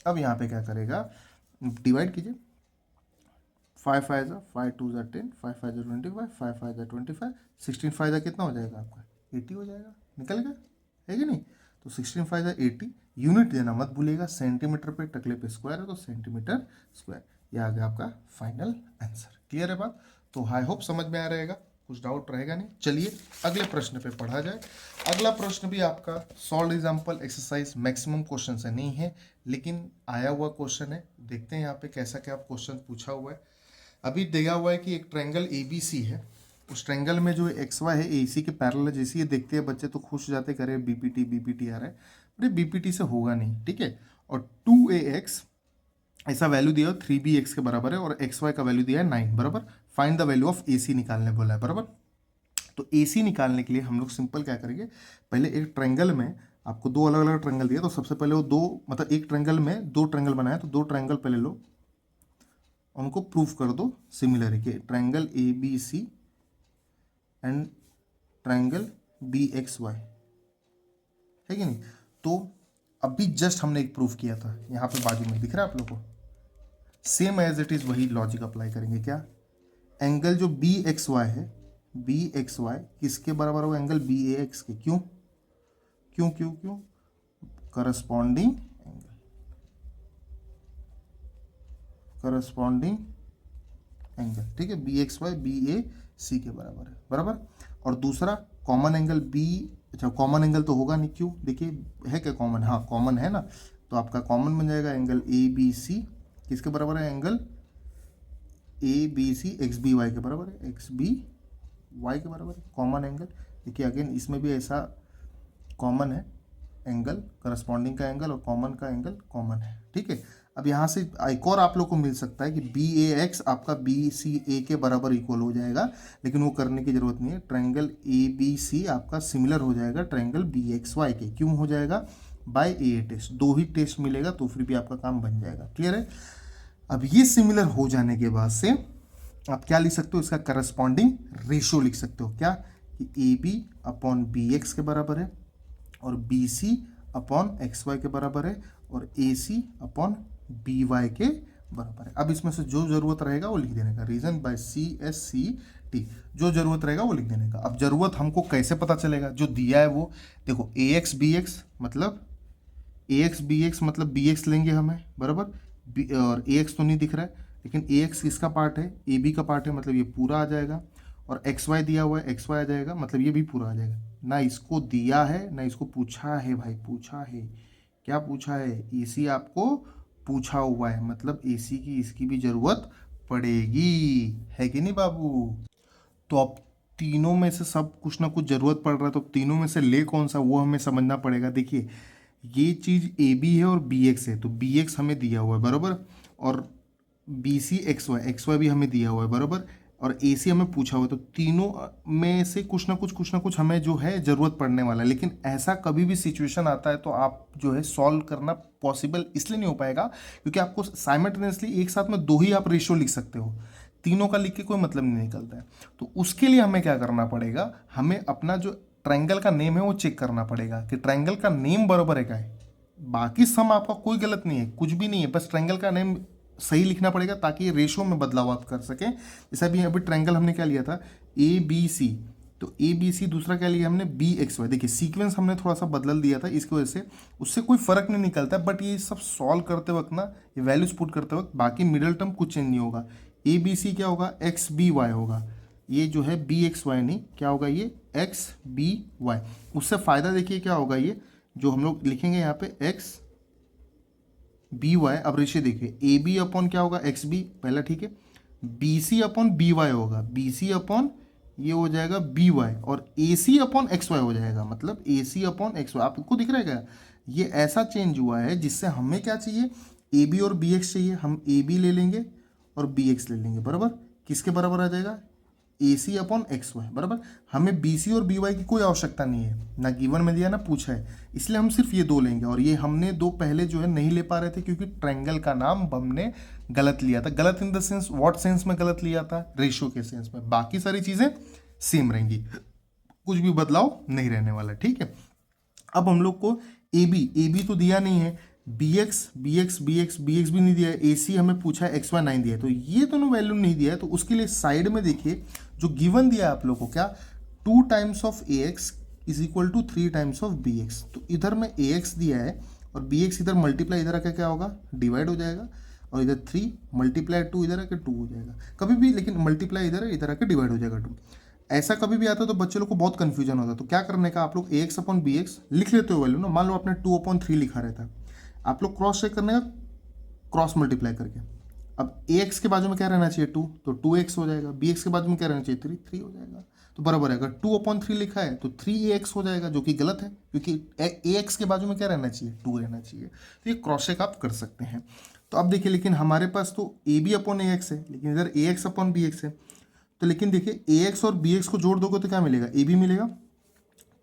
अब यहाँ पे क्या करेगा, डिवाइड कीजिए, 5 5 5 2 10, 5 5 25, 5 5 25, 16 5 कितना हो जाएगा आपका, 80 हो जाएगा, निकल गया, है कि नहीं। तो 16 5 80, यूनिट देना मत भूलिएगा, सेंटीमीटर पे टकले पे स्क्वायर है तो सेंटीमीटर स्क्वायर। ये आ गया आपका फाइनल आंसर, क्लियर है बात। तो आई होप समझ में आ रहेगा, कुछ डाउट रहेगा नहीं। चलिए अगले प्रश्न पे पढ़ा जाए। अगला प्रश्न भी आपका solve example exercise maximum question से नहीं है, लेकिन आया हुआ क्वेश्चन है, देखते हैं यहाँ पे कैसा क्या क्वेश्चन पूछा हुआ है। अभी दिया हुआ है कि एक ट्रायंगल ABC है, उस ट्रायंगल में जो XY है AC के पैरेलल है। जैसे ये देखते हैं बच्चे तो खुश हो जाते, करे BPT आ रहा है, अरे BPT से होगा नहीं, ठीक है। और 2AX ऐसा वैल्यू दिया है 3BX के बराबर है, और XY का वैल्यू दिया है 9 बराबर। Find the value of AC निकालने बोला है बराबर। तो AC निकालने के लिए हम लोग सिंपल क्या करेंगे, पहले एक ट्रायंगल में आपको 2 अलग अलग ट्रायंगल दिया, तो सबसे पहले वो 2 मतलब एक ट्रायंगल में 2 ट्रायंगल बनाया, तो 2 ट्रायंगल पहले लो, उनको प्रूफ कर दो सिमिलर है कि triangle ABC and triangle BXY, है कि नहीं। तो अभी जस्ट हमने एक प्रूफ किया था, यहाँ पे बाजू में दिख रहा है आप लोगों को, सेम एज इट इज वही लॉजिक अप्लाई करेंगे। क्या, एंगल जो BXY है बी एक्स वाई किसके बराबर होगा? एंगल बी ए एक्स के। क्यों क्यों क्यों क्यों? करस्पॉन्डिंग एंगल, करस्पॉन्डिंग एंगल, ठीक है। B X Y B A सी के बराबर है, बराबर। और दूसरा कॉमन एंगल बी, अच्छा कॉमन एंगल तो होगा नहीं, क्यों? देखिए है क्या कॉमन? हाँ कॉमन है ना, तो आपका कॉमन बन जाएगा एंगल ए बी सी किसके बराबर है? Angle A B C X B Y के बराबर है, एक्स बी वाई के बराबर है कॉमन एंगल। देखिए अगेन इसमें भी ऐसा कॉमन है एंगल, करस्पॉन्डिंग का एंगल और कॉमन का एंगल कॉमन है, ठीक है। अब यहाँ से एक और आप लोग को मिल सकता है कि बी ए एक्स आपका बी सी ए के बराबर इक्वल हो जाएगा, लेकिन वो करने की जरूरत नहीं है। ट्रायंगल ए बी सी आपका सिमिलर हो जाएगा ट्रायंगल बी एक्स वाई के। क्यों हो जाएगा? बाय ए टेस्ट, दो ही टेस्ट मिलेगा तो फिर भी आपका काम बन जाएगा। क्लियर है? अब ये सिमिलर हो जाने के बाद से आप क्या लिख सकते हो? इसका करस्पॉन्डिंग रेशियो लिख सकते हो। क्या? कि A B upon B X के बराबर है और B C upon X Y के बराबर है और A C upon B Y के बराबर है। अब इसमें से जो जरूरत रहेगा वो लिख देने का, reason by C S C T, जो जरूरत रहेगा वो लिख देने का। अब जरूरत हमको कैसे पता चलेगा? जो दिया है वो देखो, ए एक्स बी एक्स मतलब ए एक्स बी एक्स मतलब बी एक्स लेंगे हमें, बराबर। और ए एक्स तो नहीं दिख रहा है, लेकिन ए एक्स किसका पार्ट है? ए बी का पार्ट है, मतलब ये पूरा आ जाएगा। और एक्स वाई दिया हुआ है, एक्स वाई आ जाएगा, मतलब ये भी पूरा आ जाएगा। ना इसको दिया है ना इसको पूछा है भाई, पूछा है। क्या पूछा है? ए सी आपको पूछा हुआ है, मतलब ए सी की इसकी भी जरूरत पड़ेगी, है कि नहीं बाबू? तो अब तीनों में से सब कुछ ना कुछ जरूरत पड़ रहा है, तो तीनों में से ले कौन सा वो हमें समझना पड़ेगा। देखिए ये चीज़ ए बी है और बी एक्स है, तो बी एक्स हमें दिया हुआ है, बराबर। और बी सी एक्स वाई भी हमें दिया हुआ है, बराबर। और ए सी हमें पूछा हुआ है, तो तीनों में से कुछ ना कुछ हमें जो है ज़रूरत पड़ने वाला है। लेकिन ऐसा कभी भी सिचुएशन आता है तो आप जो है सॉल्व करना पॉसिबल इसलिए नहीं हो पाएगा क्योंकि आपको साइमल्टेनियसली एक साथ में दो ही आप रेशियो लिख सकते हो, तीनों का लिख के कोई मतलब नहीं निकलता है। तो उसके लिए हमें क्या करना पड़ेगा? हमें अपना जो ट्रायंगल का नेम है वो चेक करना पड़ेगा कि ट्रायंगल का नेम बराबर है क्या है। बाकी सम आपका कोई गलत नहीं है, कुछ भी नहीं है, बस ट्रायंगल का नेम सही लिखना पड़ेगा ताकि रेशियो में बदलाव आप कर सकें। जैसे अभी ट्रायंगल हमने क्या लिया था? ए बी सी, तो ए बी सी, दूसरा क्या लिया हमने? B X Y. देखिए सीक्वेंस हमने थोड़ा सा बदल दिया था, इसकी वजह से उससे कोई फर्क नहीं निकलता, बट ये सब सॉल्व करते वक्त ना, ये वैल्यूज पुट करते वक्त बाकी मिडिल टर्म कुछ चेंज नहीं होगा। ए बी सी क्या होगा? एक्स बी वाई होगा। ये जो है बी एक्स वाई नहीं, क्या होगा? ये एक्स बी वाई। उससे फ़ायदा देखिए क्या होगा, ये जो हम लोग लिखेंगे यहाँ पे एक्स बी वाई। अब रेशियो देखिए, ए बी अपॉन क्या होगा? एक्स बी पहला, ठीक है। B C upon B Y होगा, बी सी अपॉन ये हो जाएगा बी वाई, और A C upon X Y हो जाएगा, मतलब A C upon X Y. आपको दिख रहा है क्या? ये ऐसा चेंज हुआ है जिससे हमें क्या चाहिए? ए बी और बी एक्स चाहिए, हम ए बी ले लेंगे और बी एक्स ले लेंगे, बराबर। किसके बराबर आ जाएगा? ए सी अपॉन एक्स वाई, बराबर। हमें बी सी और बी वाई की कोई आवश्यकता नहीं है, ना गिवन में दिया ना पूछा है, इसलिए हम सिर्फ ये दो लेंगे। और ये हमने दो पहले जो है नहीं ले पा रहे थे क्योंकि ट्रायंगल का नाम हमने गलत लिया था। गलत in the sense, what sense में गलत लिया था? रेशियो के सेंस में। बाकी सारी चीज़ें सेम रहेंगी, कुछ भी बदलाव नहीं रहने वाला, ठीक है। अब हम लोग को ए बी तो दिया नहीं है, बी एक्स भी नहीं दिया है, ए सी हमें पूछा है, एक्स वाई 9 दिया है, तो ये दोनों वैल्यू नहीं दिया है। तो उसके लिए साइड में देखिए जो गिवन दिया है आप लोग को, क्या? 2 times of A X is equal to 3 times of B X. तो इधर में ए एक्स दिया है और बी एक्स इधर मल्टीप्लाई इधर आकर क्या होगा? डिवाइड हो जाएगा, और इधर 3 मल्टीप्लाई 2 इधर आकर 2 हो जाएगा कभी भी, लेकिन मल्टीप्लाई इधर आकर डिवाइड हो जाएगा 2। ऐसा कभी भी आता है तो बच्चे लोग को बहुत कंफ्यूजन होता है। तो क्या करने का, आप लोग ए एक्स अपॉन बी एक्स लिख लेते हो वैल्यू ना। मान लो आपने 2/3 लिखा रहता है, आप लोग क्रॉस चेक करने का, क्रॉस मल्टीप्लाई करके। अब ए एक्स के बाजू में क्या रहना चाहिए? 2, तो 2x हो जाएगा। बी एक्स के बाजू में क्या रहना चाहिए? 3 हो जाएगा। तो बराबर है, अगर 2/3 लिखा है तो 3ax हो जाएगा, जो कि गलत है क्योंकि ए एक्स के बाजू में क्या रहना चाहिए? 2 रहना चाहिए। तो ये क्रॉस चेक आप कर सकते हैं। तो अब देखिए, लेकिन हमारे पास तो A B upon A X है, लेकिन इधर A X upon B X है। तो लेकिन देखिए ए एक्स और बी एक्स को जोड़ दोगे तो क्या मिलेगा? ए बी मिलेगा।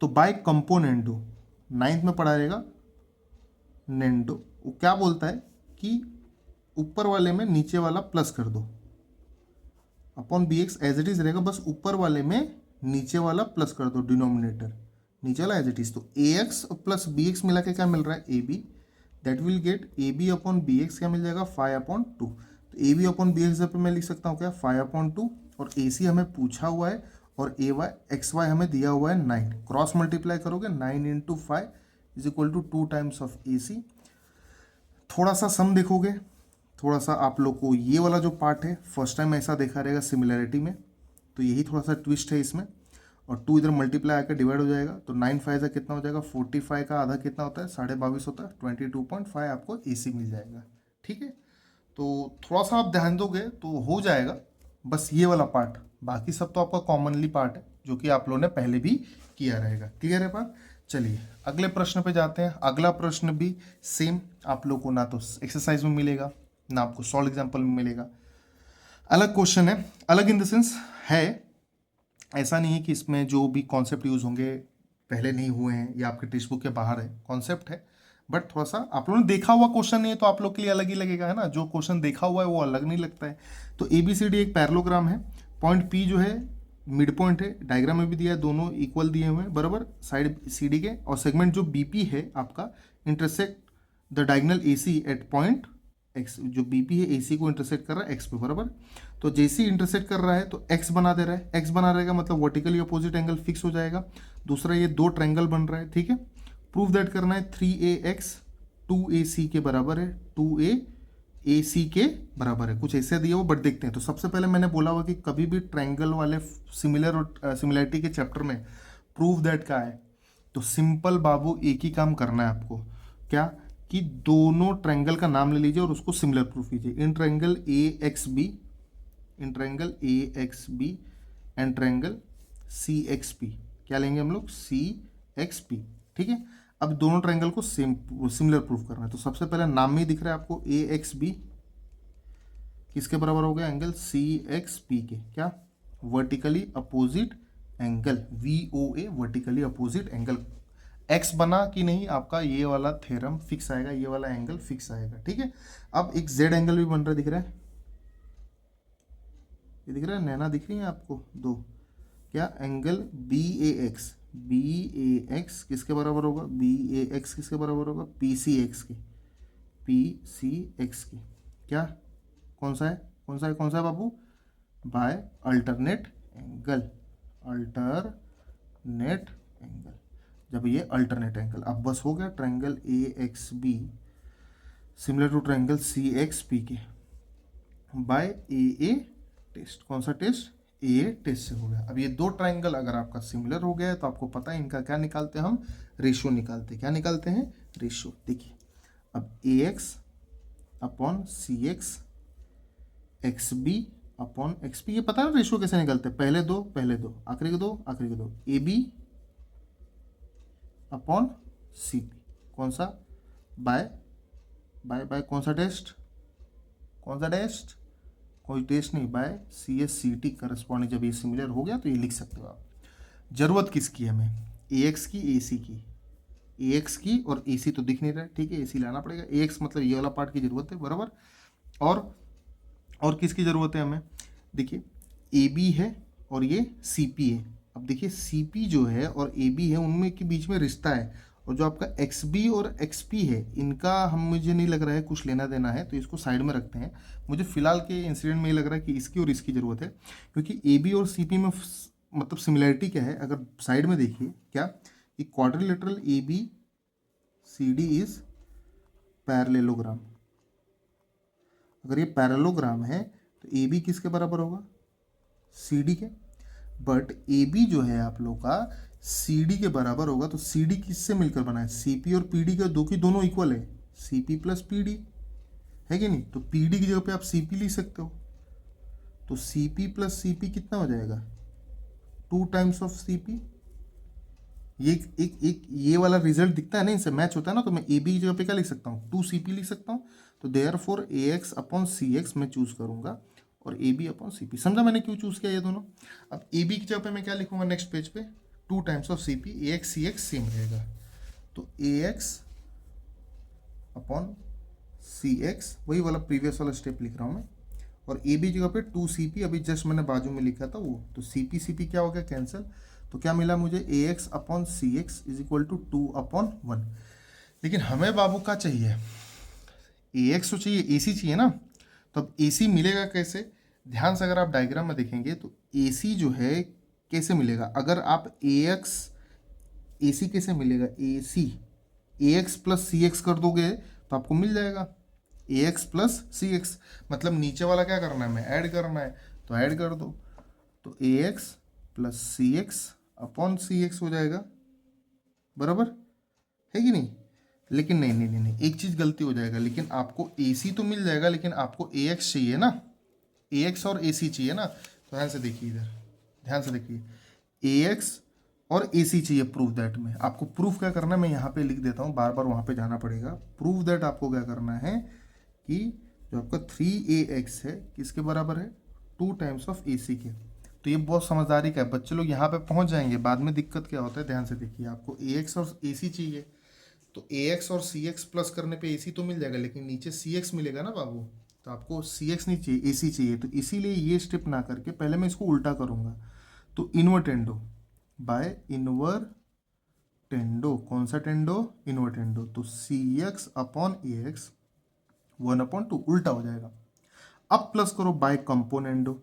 तो बाय कंपोनेंटो 9th में पढ़ा रहेगा नेंडो, वो क्या बोलता है कि ऊपर वाले में नीचे वाला प्लस कर दो, upon B X as it is रहेगा, बस ऊपर वाले में नीचे वाला प्लस कर दो, डिनोमिनेटर नीचे वाला एज इट इज। तो A X plus B X मिला के क्या मिल रहा है? A B. That will get A B upon B X क्या मिल जाएगा? 5/2। तो A B upon B X पर मैं लिख सकता हूँ क्या? 5/2। और ए सी हमें पूछा हुआ है और ए वाई एक्स वाई हमें दिया हुआ है 9, क्रॉस मल्टीप्लाई करोगे 9 into 5 is equal to 2 times of A C. थोड़ा सा सम देखोगे, थोड़ा सा आप लोग को ये वाला जो पार्ट है फर्स्ट टाइम ऐसा देखा रहेगा सिमिलैरिटी में, तो यही थोड़ा सा ट्विस्ट है इसमें। और 2 इधर मल्टीप्लाई आकर डिवाइड हो जाएगा, तो 9 5 से कितना हो जाएगा, 45 का आधा कितना होता है, 22.5 होता है, 22.5 आपको AC मिल जाएगा। ठीक है, तो थोड़ा सा आप ध्यान दोगे तो हो जाएगा, बस ये वाला पार्ट, बाकी सब तो आपका कॉमनली पार्ट है जो कि आप लोगों ने पहले भी किया रहेगा। क्लियर है बात? चलिए अगले प्रश्न पे जाते हैं। अगला प्रश्न भी सेम आप लोग को ना तो एक्सरसाइज में मिलेगा ना आपको सॉल्व एग्जाम्पल में मिलेगा। अलग क्वेश्चन है, अलग इन द सेंस है, ऐसा नहीं है कि इसमें जो भी कॉन्सेप्ट यूज होंगे पहले नहीं हुए हैं या आपके टेक्स्ट बुक के बाहर है, कॉन्सेप्ट है, बट थोड़ा सा आप लोगों ने देखा हुआ क्वेश्चन नहीं है तो आप लोग के लिए अलग ही लगेगा, है ना। जो क्वेश्चन देखा हुआ है वो अलग नहीं लगता है। तो ABCD एक पैरेललोग्राम है, पॉइंट P जो है मिड पॉइंट है, डायग्राम में भी दिया है, दोनों इक्वल दिए हुए हैं बराबर साइड CD के, और सेगमेंट जो BP है आपका intersect the diagonal AC at point X, जो BP है AC को इंटरसेक्ट कर रहा है X पे बराबर। तो जैसे ही इंटरसेक्ट कर रहा है तो X बना दे रहा है, X बना रहेगा मतलब वर्टिकली अपोजिट एंगल फिक्स हो जाएगा। दूसरा ये 2 ट्रायंगल बन रहा है, ठीक है। प्रूफ दैट करना है 3AX 2AC के बराबर है, 2AC के बराबर है, कुछ ऐसे दिया हो बट देखते हैं। तो सबसे पहले मैंने बोला हुआ कि कभी भी ट्रायंगल वाले सिमिलर और सिमिलैरिटी के चैप्टर में प्रूफ दैट का है तो सिंपल बाबू एक ही काम करना है आपको, क्या कि दोनों ट्रायंगल का नाम ले लीजिए और उसको सिमिलर प्रूफ कीजिए। In triangle AXB, in triangle AXB and triangle CXP, क्या लेंगे हम लोग, CXP, ठीक है। अब दोनों ट्रायंगल को सिमिलर प्रूफ करना है, तो सबसे पहले नाम में ही दिख रहा है आपको AXB किसके बराबर हो गया, एंगल CXP के, क्या, vertically opposite angle, VOA vertically opposite angle. X बना कि नहीं, आपका ये वाला थ्योरम फिक्स आएगा, ये वाला एंगल फिक्स आएगा, ठीक है। अब एक Z एंगल भी बन रहा है, दिख रहा है, ये दिख रहा है, नैना दिख रही है आपको दो, क्या, एंगल BAX किसके बराबर होगा, BAX किसके बराबर होगा, PCX के, PCX के, क्या, कौन सा है, कौन सा है, कौन सा है बाबू, by alternate angle, alternate angle. जब ये अल्टरनेट एंगल, अब बस हो गया triangle AXB similar to triangle CXP के बाय AA टेस्ट, कौन सा टेस्ट, AA टेस्ट से हो गया। अब ये 2 ट्रायंगल अगर आपका सिमिलर हो गया है तो आपको पता है इनका क्या निकालते हैं हम, रेशियो निकालते हैं, क्या निकालते हैं, रेशियो। देखिए अब AX upon CX XB upon XP, ये पता है ना रेशियो कैसे निकालते हैं, पहले दो आखिरी के दो आखिरी के दो, AB अपॉन CP, कौन सा, बाय कौन सा टेस्ट, कौन सा टेस्ट, कोई टेस्ट नहीं, बाय CSCT करस्पॉन्डिंग। जब ये सिमिलर हो गया तो ये लिख सकते हो आप। जरूरत किसकी है हमें, AX की AC की, AX की, और AC तो दिख नहीं रहा है, ठीक है, AC लाना पड़ेगा। AX मतलब ये वाला पार्ट की जरूरत है बराबर, और किसकी ज़रूरत है हमें, देखिए AB है और ये CP है। अब देखिए CP जो है और AB है उनमें के बीच में रिश्ता है, और जो आपका XB और XP है इनका मुझे नहीं लग रहा है कुछ लेना देना है, तो इसको साइड में रखते हैं। मुझे फिलहाल के इंसिडेंट में ये लग रहा है कि इसकी और इसकी ज़रूरत है, क्योंकि AB और CP में मतलब सिमिलैरिटी क्या है, अगर साइड में देखिए क्या, कि क्वाड्रिलेटरल ABCD इज पैरेललोग्राम। अगर ये पैरेललोग्राम है तो AB किसके बराबर होगा, CD के, बट AB जो है आप लोग का CD के बराबर होगा, तो CD किससे मिलकर बना है, CP और PD का, दो की दोनों इक्वल है, CP प्लस PD है कि नहीं, तो PD की जगह पे आप CP लिख सकते हो, तो CP प्लस CP कितना हो जाएगा, 2 टाइम्स ऑफ CP। ये एक ये वाला रिजल्ट दिखता है ना, इनसे मैच होता है ना, तो मैं AB की जगह पे क्या लिख सकता हूँ, 2CP लिख सकता हूँ। तो देयरफॉर AX अपॉन CX मैं चूज करूंगा और AB अपॉन CP। समझा मैंने क्यों चूज किया ये दोनों। अब AB की जगह पे मैं क्या लिखूंगा नेक्स्ट पेज पे, 2 times of CP, AX CX same रहेगा, तो AX अपॉन CX, वही वाला प्रीवियस वाला स्टेप लिख रहा हूँ मैं, और AB जगह पे 2CP, अभी जस्ट मैंने बाजू में लिखा था वो, तो CP क्या हो गया, कैंसिल। तो क्या मिला मुझे, AX upon CX is equal to 2 upon 1। लेकिन हमें बाबू का चाहिए, AX तो चाहिए, AC चाहिए ना, तो अब AC मिलेगा कैसे, ध्यान से अगर आप डायग्राम में देखेंगे तो AC जो है कैसे मिलेगा? अगर आप ए सी कैसे मिलेगा? ए एक्स प्लस सी एक्स कर दोगे तो आपको मिल जाएगा ए एक्स प्लस सी एक्स। मतलब नीचे वाला क्या करना है, हमें ऐड करना है, तो ऐड कर दो, तो A X plus C x upon C x हो जाएगा, बराबर है कि नहीं? लेकिन नहीं नहीं नहीं नहीं, एक चीज़ गलती हो जाएगा, लेकिन आपको ए सी तो मिल जाएगा, लेकिन आपको ए एक्स चाहिए ना, ए एक्स और ए सी चाहिए ना। तो ध्यान से देखिए इधर, ध्यान से देखिए, ए एक्स और ए सी चाहिए प्रूफ दैट में। आपको प्रूफ क्या करना है, मैं यहाँ पे लिख देता हूँ, बार बार वहाँ पे जाना पड़ेगा। प्रूफ दैट आपको क्या करना है कि जो आपका 3ax है किसके बराबर है, 2 टाइम्स ऑफ ए सी के। तो ये बहुत समझदारी का है, बच्चे लोग यहाँ पे पहुँच जाएंगे। बाद में दिक्कत क्या होता है, ध्यान से देखिए, आपको ए एक्स और ए सी चाहिए, तो ए एक्स और सी एक्स प्लस करने पे ए सी तो मिल जाएगा, लेकिन नीचे सी एक्स मिलेगा ना बाबू। तो आपको सी एक्स नहीं चाहिए, ए सी चाहिए। तो इसीलिए ये स्टेप ना करके पहले मैं इसको उल्टा करूँगा। तो इन्वर्टेंडो बाय इन्वर्टेंडो, कौन सा टेंडो, इन्वर्टेंडो, तो सी एक्स अपॉन ए एक्स 1/2 उल्टा हो जाएगा। अब प्लस करो बाय कंपोनेंडो,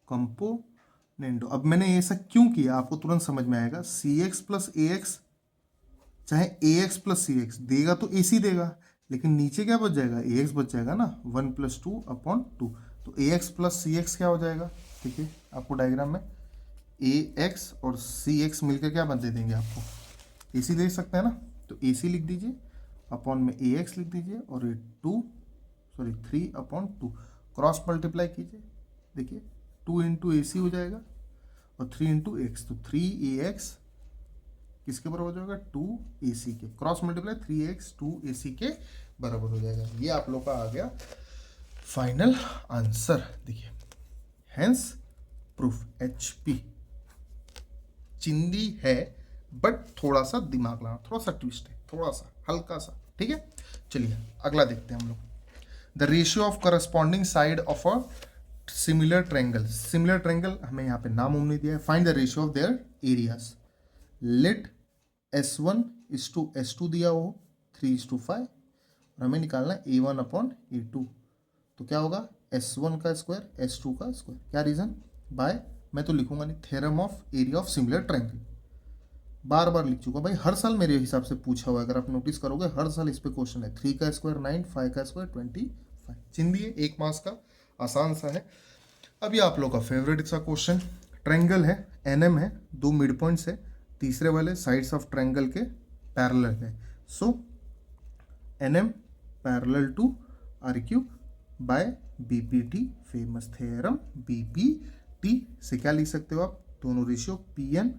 कंपोनेंडो। अब मैंने ये सब क्यों किया आपको तुरंत समझ में आएगा। सी एक्स प्लस ए एक्स, चाहे ए एक्स प्लस सी एक्स देगा तो ए सी देगा, लेकिन नीचे क्या बच जाएगा, ए एक्स बच जाएगा ना, 1+2/2। तो A X plus C x क्या हो जाएगा, ठीक है, आपको डायग्राम में ए एक्स और सी एक्स मिलकर क्या बन दे देंगे आपको, ए सी दे सकते हैं ना। तो ए सी लिख दीजिए, अपॉन में ए एक्स लिख दीजिए, और ये 3/2 क्रॉस मल्टीप्लाई कीजिए, देखिए 2 इंटू ए सी हो जाएगा और 3 इंटू एक्स, तो 3ax किसके बराबर हो जाएगा, 2ac के। क्रॉस मल्टीप्लाई 3x 2ac के बराबर हो जाएगा। ये आप लोग का आ गया फाइनल आंसर, देखिए हेंस प्रूफ। HP चिंदी है, बट थोड़ा सा दिमाग लगाना, थोड़ा सा ट्विस्ट है, थोड़ा सा हल्का सा, ठीक है। चलिए अगला देखते हैं हम लोग। The ratio of corresponding side of a similar triangle. Similar triangle हमें यहाँ पे नाम नहीं दिया है। Find the ratio of their areas. Let S1:S2 दिया हो 3:5, और हमें निकालना है A1/A2। तो क्या होगा, S1 का स्क्वायर S2 का स्क्वायर। क्या रीज़न, बाय, मैं तो लिखूंगा नहीं, theorem of area of similar triangle. बार बार लिख चुका भाई, हर साल मेरे हिसाब से पूछा हुआ है, अगर आप नोटिस करोगे हर साल इस पे क्वेश्चन है। 3 का स्क्वायर 9, 5 का स्क्वायर 25। चिंदी है, 1 मार्क्स का, आसान सा है। अभी आप लोग का फेवरेट सा क्वेश्चन, ट्रायंगल है, NM है, 2 मिड पॉइंट्स है, तीसरे वाले साइड्स ऑफ ट्रायंगल के पैरेलल है। So NM parallel to RQ by BPT, famous theorem BPT से क्या लिख सकते हो आप, दोनों ratio PN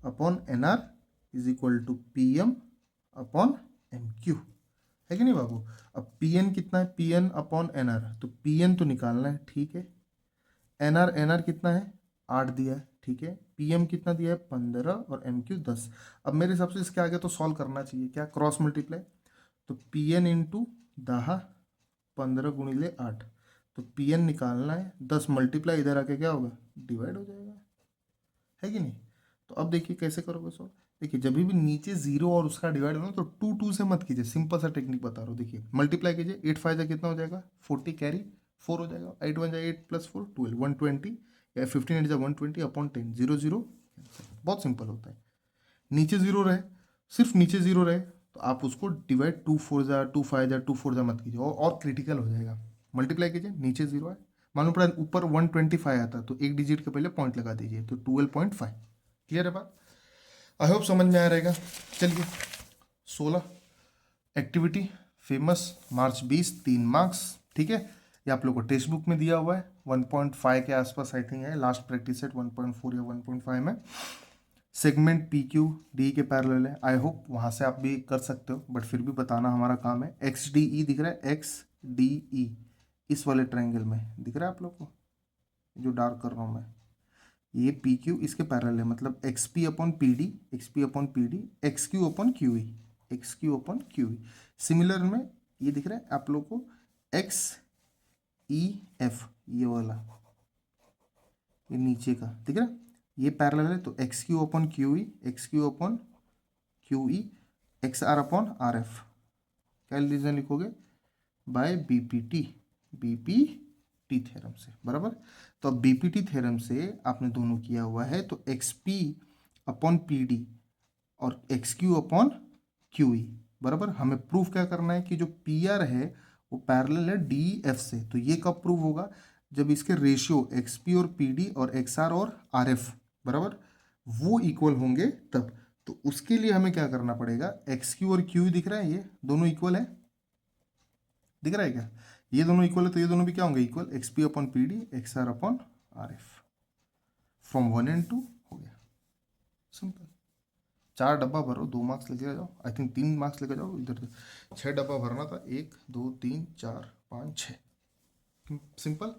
upon NR is equal to PM upon MQ, है कि नहीं बाबू। अब PN कितना है, PN अपॉन NR, तो PN तो निकालना है, ठीक है। NR कितना है, 8 दिया है, ठीक है। PM कितना दिया है, 15, और MQ 10। अब मेरे हिसाब से इसके आगे तो सॉल्व करना चाहिए, क्या, क्रॉस मल्टीप्लाई। तो PN इंटू 10, 15 गुणिले 8, तो PN निकालना है, 10 मल्टीप्लाई इधर आके क्या होगा, डिवाइड हो जाएगा, है कि नहीं। तो अब देखिए कैसे करोगे सॉल्व। देखिए जब भी नीचे जीरो और उसका डिवाइड हो तो 2 से मत कीजिए, सिंपल सा टेक्निक बता रहा हूँ। देखिए मल्टीप्लाई कीजिए, 8 5 कितना हो जाएगा, 40, कैरी 4 हो जाएगा, 8 1 8 + 4 12, 120, या 15 8 120 अपॉन 10, 0 0। बहुत सिंपल होता है। नीचे जीरो रहे, सिर्फ नीचे जीरो रहे, तो आप उसको डिवाइड 2 4 2 5 2 4 मत कीजिए, और क्रिटिकल हो जाएगा। मल्टीप्लाई कीजिए, नीचे जीरो है, मालूम पड़ा ऊपर 125 आता, तो एक डिजिट के पहले पॉइंट लगा दीजिए, तो 12.5। क्लियर है बात, आई होप समझ में आ रहेगा। चलिए 16 एक्टिविटी फेमस, मार्च 20, 3 मार्क्स, ठीक है। ये आप लोग को टेक्स्ट बुक में दिया हुआ है, 1.5 के आसपास आई थिंक है, लास्ट प्रैक्टिस सेट 1.4 या 1.5 में। सेगमेंट PQD के पैरेलल है, आई होप वहाँ से आप भी कर सकते हो, बट फिर भी बताना हमारा काम है। XDE दिख रहा है, XDE इस वाले ट्रायंगल में दिख रहा है आप लोग को, जो डार्क कर रहा हूँ मैं, ये PQ इसके पैरेलल है, मतलब XP/PD, XP/PD, XQ/QE, XQ/QE। Similar में ये दिख रहा है आप लोग को XEF, ये वाला, ये नीचे का दिख रहा है, ये पैरेलल है, तो XQ/QE, XQ/QE, XR/RF। क्या रीजन लिखोगे, by BPT, BPT T theorem से, बराबर। तो अब बीपीटी थ्योरम से आपने दोनों किया हुआ है, तो X P upon P D और X Q upon Q E, बराबर। हमें प्रूफ क्या करना है कि जो पी आर है वो पैरेलल है डी एफ से। तो ये कब प्रूव होगा, जब इसके रेशियो एक्स पी और पी डी और एक्स आर और आर एफ, बराबर, वो इक्वल होंगे तब। तो उसके लिए हमें क्या करना पड़ेगा, एक्स क्यू और क्यू दिख रहा है, ये दोनों इक्वल है, दिख रहा है क्या, ये दोनों इक्वल है, तो ये दोनों भी क्या होंगे equal, X P upon P D X R upon R F, from 1 and 2 हो गया, सिंपल। 4 डब्बा भरो, 2 मार्क्स लेके जाओ, आई थिंक 3 मार्क्स लेके जाओ इधर से। 6 डब्बा भरना था, 1 2 3 4 5 6, सिंपल।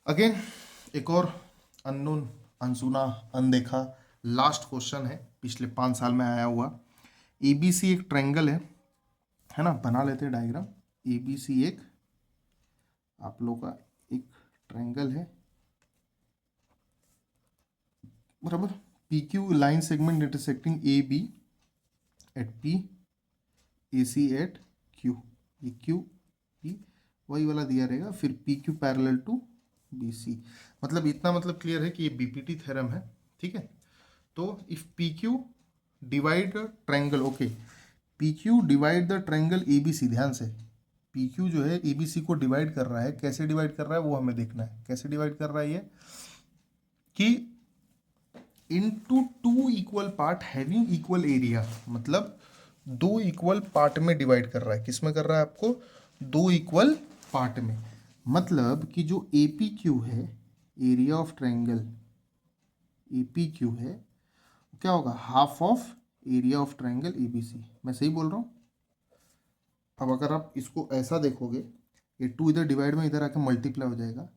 अगेन एक और अननोन, अनसुना, अनदेखा लास्ट क्वेश्चन है, पिछले 5 साल में आया हुआ। एबीसी एक ट्रायंगल है ना, बना लेते हैं डायग्राम। एबीसी एक आप लोग का एक ट्रायंगल है, बराबर। P Q line segment intersecting A B at P, A C at Q, ये क्यू पी वही वाला दिया रहेगा, फिर P Q parallel to B C. मतलब इतना मतलब क्लियर है कि ये बीपीटी थ्योरम है, ठीक है। तो if P Q divide triangle, okay, P Q divide the triangle A B C, ध्यान से पी क्यू जो है ए बी सी को डिवाइड कर रहा है, कैसे डिवाइड कर रहा है वो हमें देखना है, कैसे डिवाइड कर रहा है ये, कि into 2 equal part having equal area, मतलब 2 इक्वल पार्ट में डिवाइड कर रहा है। किस में कर रहा है आपको, 2 इक्वल पार्ट में। मतलब कि जो ए पी क्यू है, area of triangle A P Q है, क्या होगा, half of area of triangle A B C. मैं सही बोल रहा हूँ। अब अगर आप इसको ऐसा देखोगे, ये 2 इधर डिवाइड में इधर आके मल्टीप्लाई हो जाएगा,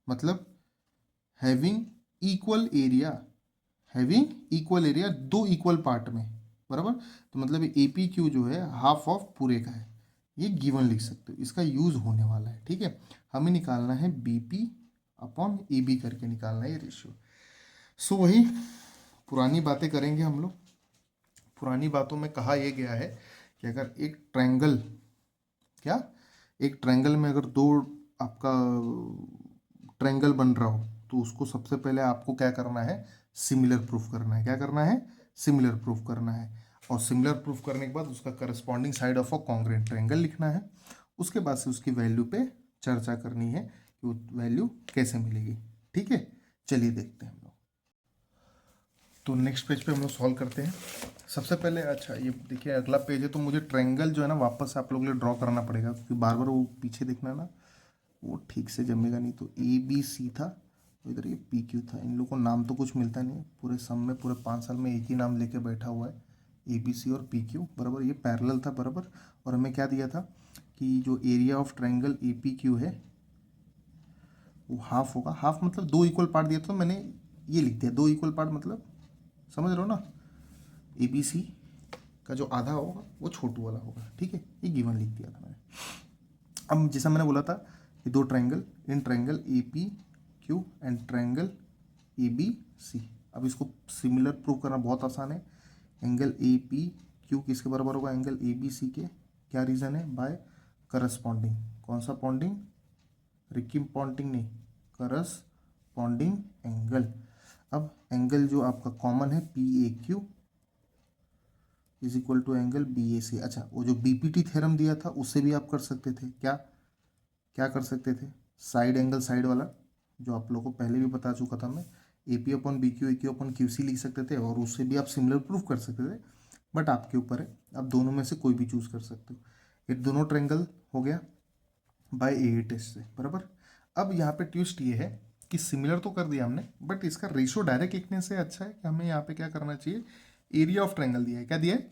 मतलब having equal area, having equal area 2 equal part में, बराबर। तो मतलब ए पी क्यू जो है हाफ ऑफ पूरे का है, ये गिवन लिख सकते हो, इसका यूज होने वाला है, ठीक है। हमें निकालना है B P upon A B करके निकालना है ये रेशियो। सो वही पुरानी बातें करेंगे हम लोग। पुरानी बातों में कहा यह गया है कि अगर एक ट्रायंगल, क्या, एक ट्रायंगल में अगर 2 आपका ट्रायंगल बन रहा हो, तो उसको सबसे पहले आपको क्या करना है, सिमिलर प्रूफ करना है। क्या करना है, सिमिलर प्रूफ करना है। और सिमिलर प्रूफ करने के बाद उसका corresponding side of a congruent triangle लिखना है। उसके बाद से उसकी वैल्यू पे चर्चा करनी है कि वो वैल्यू कैसे मिलेगी, ठीक है। चलिए देखते हैं हम लोग। तो नेक्स्ट पेज पे हम लोग सॉल्व करते हैं। सबसे पहले, अच्छा ये देखिए अगला पेज है, तो मुझे ट्रायंगल जो है ना वापस आप लोगों के लिए ड्रॉ करना पड़ेगा, क्योंकि बार बार वो पीछे देखना ना वो ठीक से जमेगा नहीं। तो ए बी सी था, तो इधर ये पी क्यू था। इन लोगों को नाम तो कुछ मिलता नहीं है, पूरे सम में पूरे 5 साल में एक ही नाम लेके बैठा हुआ है, ए बी सी और पी क्यू, बराबर। ये पैरेलल था, बराबर। और हमें क्या दिया था कि जो area of triangle A P Q है वो हाफ होगा। हाफ मतलब 2 इक्वल पार्ट दिया, तो मैंने ये लिख दिया 2 इक्वल पार्ट, मतलब समझ रहे हो ना, ए बी सी का जो आधा होगा वो छोटू वाला होगा, ठीक है। ये गिवन लिख दिया था मैंने। अब जैसा मैंने बोला था कि 2 triangle, in triangle A P Q and triangle A B C. अब इसको सिमिलर प्रूव करना बहुत आसान है। एंगल ए पी क्यू किसके बराबर होगा, एंगल ए बी सी के। क्या रीज़न है, बाय करस्पॉन्डिंग। कौन सा पॉन्डिंग, रिक्की पॉन्डिंग नहीं, करस्पॉन्डिंग एंगल। अब एंगल जो आपका कॉमन है P A Q is equal to angle B A C. अच्छा, वो जो बीपीटी थ्योरम दिया था उससे भी आप कर सकते थे, क्या क्या कर सकते थे, साइड एंगल साइड वाला, जो आप लोगों को पहले भी बता चुका था मैं, A P upon B Q, A Q upon Q C लिख सकते थे, और उससे भी आप सिमिलर प्रूफ कर सकते थे। बट आपके ऊपर है, आप दोनों में से कोई भी चूज कर सकते हो। ये दोनों ट्रायंगल हो गया बाय ए टेस्ट से, बराबर। अब यहाँ पे ट्विस्ट ये है कि सिमिलर तो कर दिया हमने, बट इसका रेशियो डायरेक्ट लिखने से अच्छा है कि हमें यहाँ पे क्या करना चाहिए, एरिया ऑफ ट्रायंगल दिया है। क्या दिया है,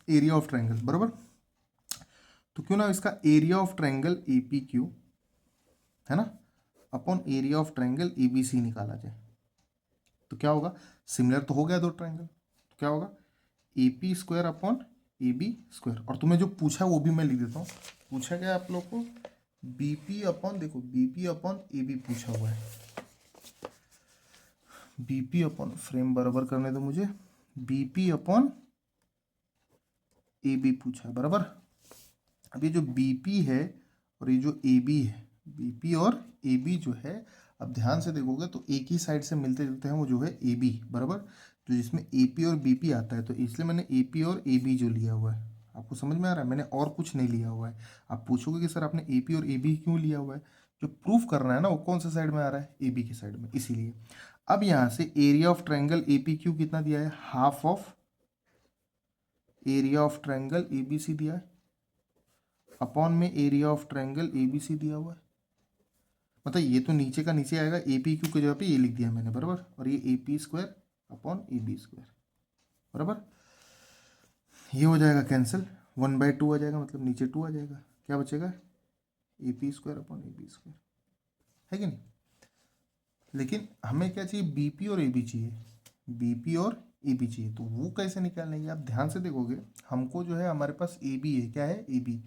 एरिया ऑफ ट्रायंगल, बराबर। तो क्यों ना इसका area of triangle A P Q है ना upon area of triangle A B C निकाला जाए। तो क्या होगा, सिमिलर तो हो गया 2 ट्रायंगल, तो क्या होगा, A P square upon A B square. और तुम्हें जो पूछा वो भी मैं लिख देता हूँ। पूछा गया आप लोग को बी पी अपॉन, देखो B P upon A B पूछा हुआ है। बी पी अपॉन, फ्रेम बराबर करने दो मुझे, B P upon A B पूछा है, बराबर। अब ये जो बी पी है और ये जो ए बी है, बीपी और एबी जो है, अब ध्यान से देखोगे तो एक ही साइड से मिलते जुलते हैं, वो जो है एबी, बराबर, तो जिसमें एपी और बीपी आता है, तो इसलिए मैंने एपी और एबी जो लिया हुआ है। आपको समझ में आ रहा है, मैंने और कुछ नहीं लिया हुआ है। आप पूछोगे कि सर आपने एपी और एबी क्यों लिया हुआ है, जो प्रूफ करना है ना वो कौन सा साइड में आ रहा है, एबी की साइड में, इसीलिए। अब यहाँ से area of triangle AP Q कितना दिया है, half of area of triangle ABC दिया है, अपॉन में एरिया ऑफ ट्रायंगल एबीसी दिया हुआ है। मतलब ये तो नीचे का नीचे आएगा, ए पी क्यू की जगह पे ये लिख दिया मैंने, बराबर, और ये A P square upon A B square, बराबर। ये हो जाएगा कैंसिल, 1/2 आ जाएगा, मतलब नीचे 2 आ जाएगा, क्या बचेगा, A P square upon A B square, है कि नहीं। लेकिन हमें क्या चाहिए, बी पी और ए बी चाहिए, बी पी और ए बी चाहिए, तो वो कैसे निकालेंगे, आप ध्यान से देखोगे, हमको जो है हमारे पास ए बी है, क्या है, ए बी,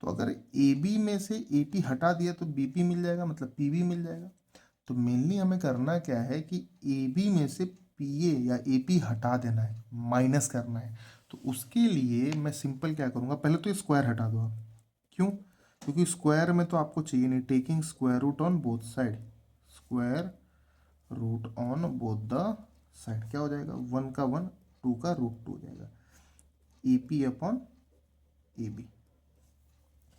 तो अगर ए बी में से ए पी हटा दिया तो बी पी मिल जाएगा, मतलब पी बी मिल जाएगा। तो मेनली हमें करना क्या है कि ए बी में से पी ए या ए पी हटा देना है, माइनस करना है। तो उसके लिए मैं सिंपल क्या करूँगा, पहले तो स्क्वायर हटा दो आप, क्यों, क्योंकि स्क्वायर में तो आपको चाहिए नहीं, taking square root on both side, square root on both the side, क्या हो जाएगा, 1 का 1, 2 का √2 हो जाएगा, A P upon A B,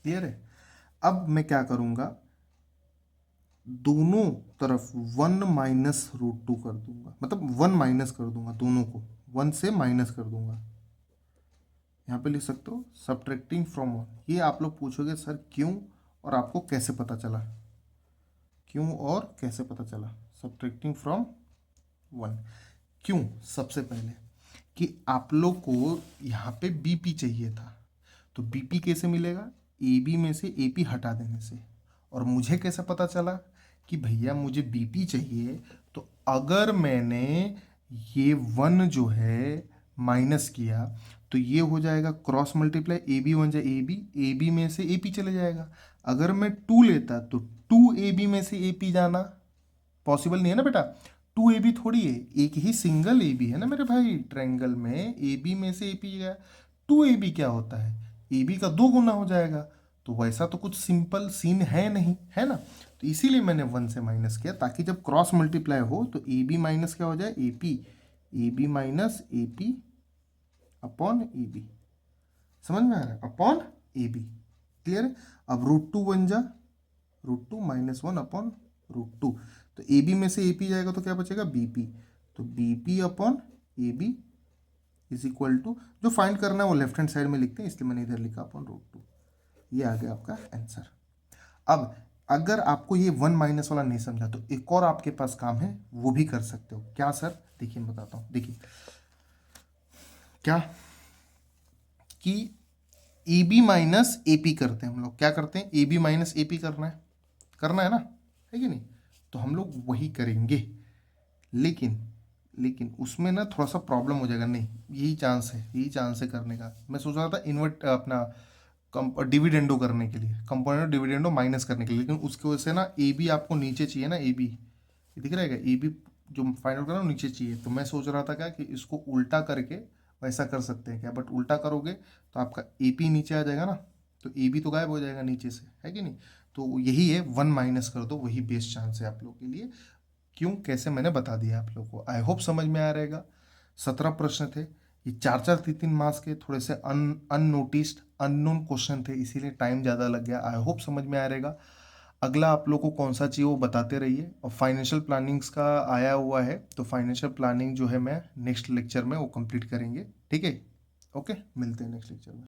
clear है। अब मैं क्या करूँगा, दोनों तरफ 1 माइनस √2 कर दूंगा, मतलब 1 माइनस कर दूंगा, दोनों को 1 से माइनस कर दूंगा। यहाँ पे लिख सकते हो सब्ट्रैक्टिंग फ्रॉम 1। ये आप लोग पूछोगे सर क्यों और आपको कैसे पता चला, क्यों और कैसे पता चला, सब्ट्रैक्टिंग फ्रॉम 1 क्यों, सबसे पहले कि आप लोग को यहाँ पे बीपी चाहिए था, तो बीपी कैसे मिलेगा, ए बी में से ए पी हटा देने से। और मुझे कैसे पता चला कि भैया मुझे बीपी चाहिए, तो अगर मैंने ये 1 जो है माइनस किया तो ये हो जाएगा क्रॉस मल्टीप्लाई, ए बी 1 जाए ए बी में से ए पी चले जाएगा। अगर मैं 2 लेता तो 2 ए बी में से ए पी जाना पॉसिबल नहीं है ना बेटा, 2 ए बी थोड़ी है, एक ही सिंगल ए बी है ना मेरे भाई, ट्रायंगल में ए बी में से ए पी गया, 2 ए बी क्या होता है, ए बी का 2 गुना हो जाएगा। तो वैसा तो कुछ सिंपल सीन है नहीं, है ना, तो इसीलिए मैंने 1 से माइनस किया, ताकि जब क्रॉस मल्टीप्लाई हो तो ए बी माइनस क्या हो जाए, A B minus A P upon A B, समझ में आ रहा है, अपॉन ए बी, क्लियर है। अब √2 बन जा, √2 -1 अपॉन √2, तो ए बी में से ए पी जाएगा तो क्या बचेगा, बी पी, तो B P upon A B is equal to, जो फाइंड करना है वो लेफ्ट हैंड साइड में लिखते हैं, इसलिए मैंने इधर लिखा अपॉन √2। ये आ गया आपका आंसर। अब अगर आपको ये 1 माइनस वाला नहीं समझा तो एक और आपके पास काम है, वो भी कर सकते हो, क्या सर, देखिए मैं बताता हूँ, देखिए क्या, कि A B minus A P करते हैं हम लोग, क्या करते हैं, A B minus A P करना है ना, है कि नहीं, तो हम लोग वही करेंगे, लेकिन उसमें ना थोड़ा सा प्रॉब्लम हो जाएगा, नहीं यही चांस है करने का। मैं सोच रहा था इन्वर्ट अपना डिविडेंडो करने के लिए, कंपोनेंट डिविडेंडो माइनस करने के लिए, लेकिन उसकी वजह से ना ए बी आपको नीचे चाहिए ना, ए बी दिख रहेगा, ए बी जो फाइंड आउट करना नीचे चाहिए, तो मैं सोच रहा था क्या कि इसको उल्टा करके वैसा कर सकते हैं क्या, बट उल्टा करोगे तो आपका ए पी नीचे आ जाएगा ना, तो ए बी तो गायब हो जाएगा नीचे से, है कि नहीं, तो यही है 1 माइनस कर दो, वही बेस्ट चांस है आप लोग के लिए। क्यों कैसे मैंने बता दिया आप लोग को, आई होप समझ में आ रहेगा। 17 प्रश्न थे, ये 4-4 3-3 मार्क्स के, थोड़े से अननोटिस्ड अननोन क्वेश्चन थे, इसीलिए टाइम ज़्यादा लग गया। आई होप समझ में आ रहेगा। अगला आप लोग को कौन सा चाहिए वो बताते रहिए, और फाइनेंशियल प्लानिंग्स का आया हुआ है, तो फाइनेंशियल प्लानिंग जो है मैं नेक्स्ट लेक्चर में वो कंप्लीट करेंगे, ठीक है, ओके, मिलते हैं नेक्स्ट लेक्चर में।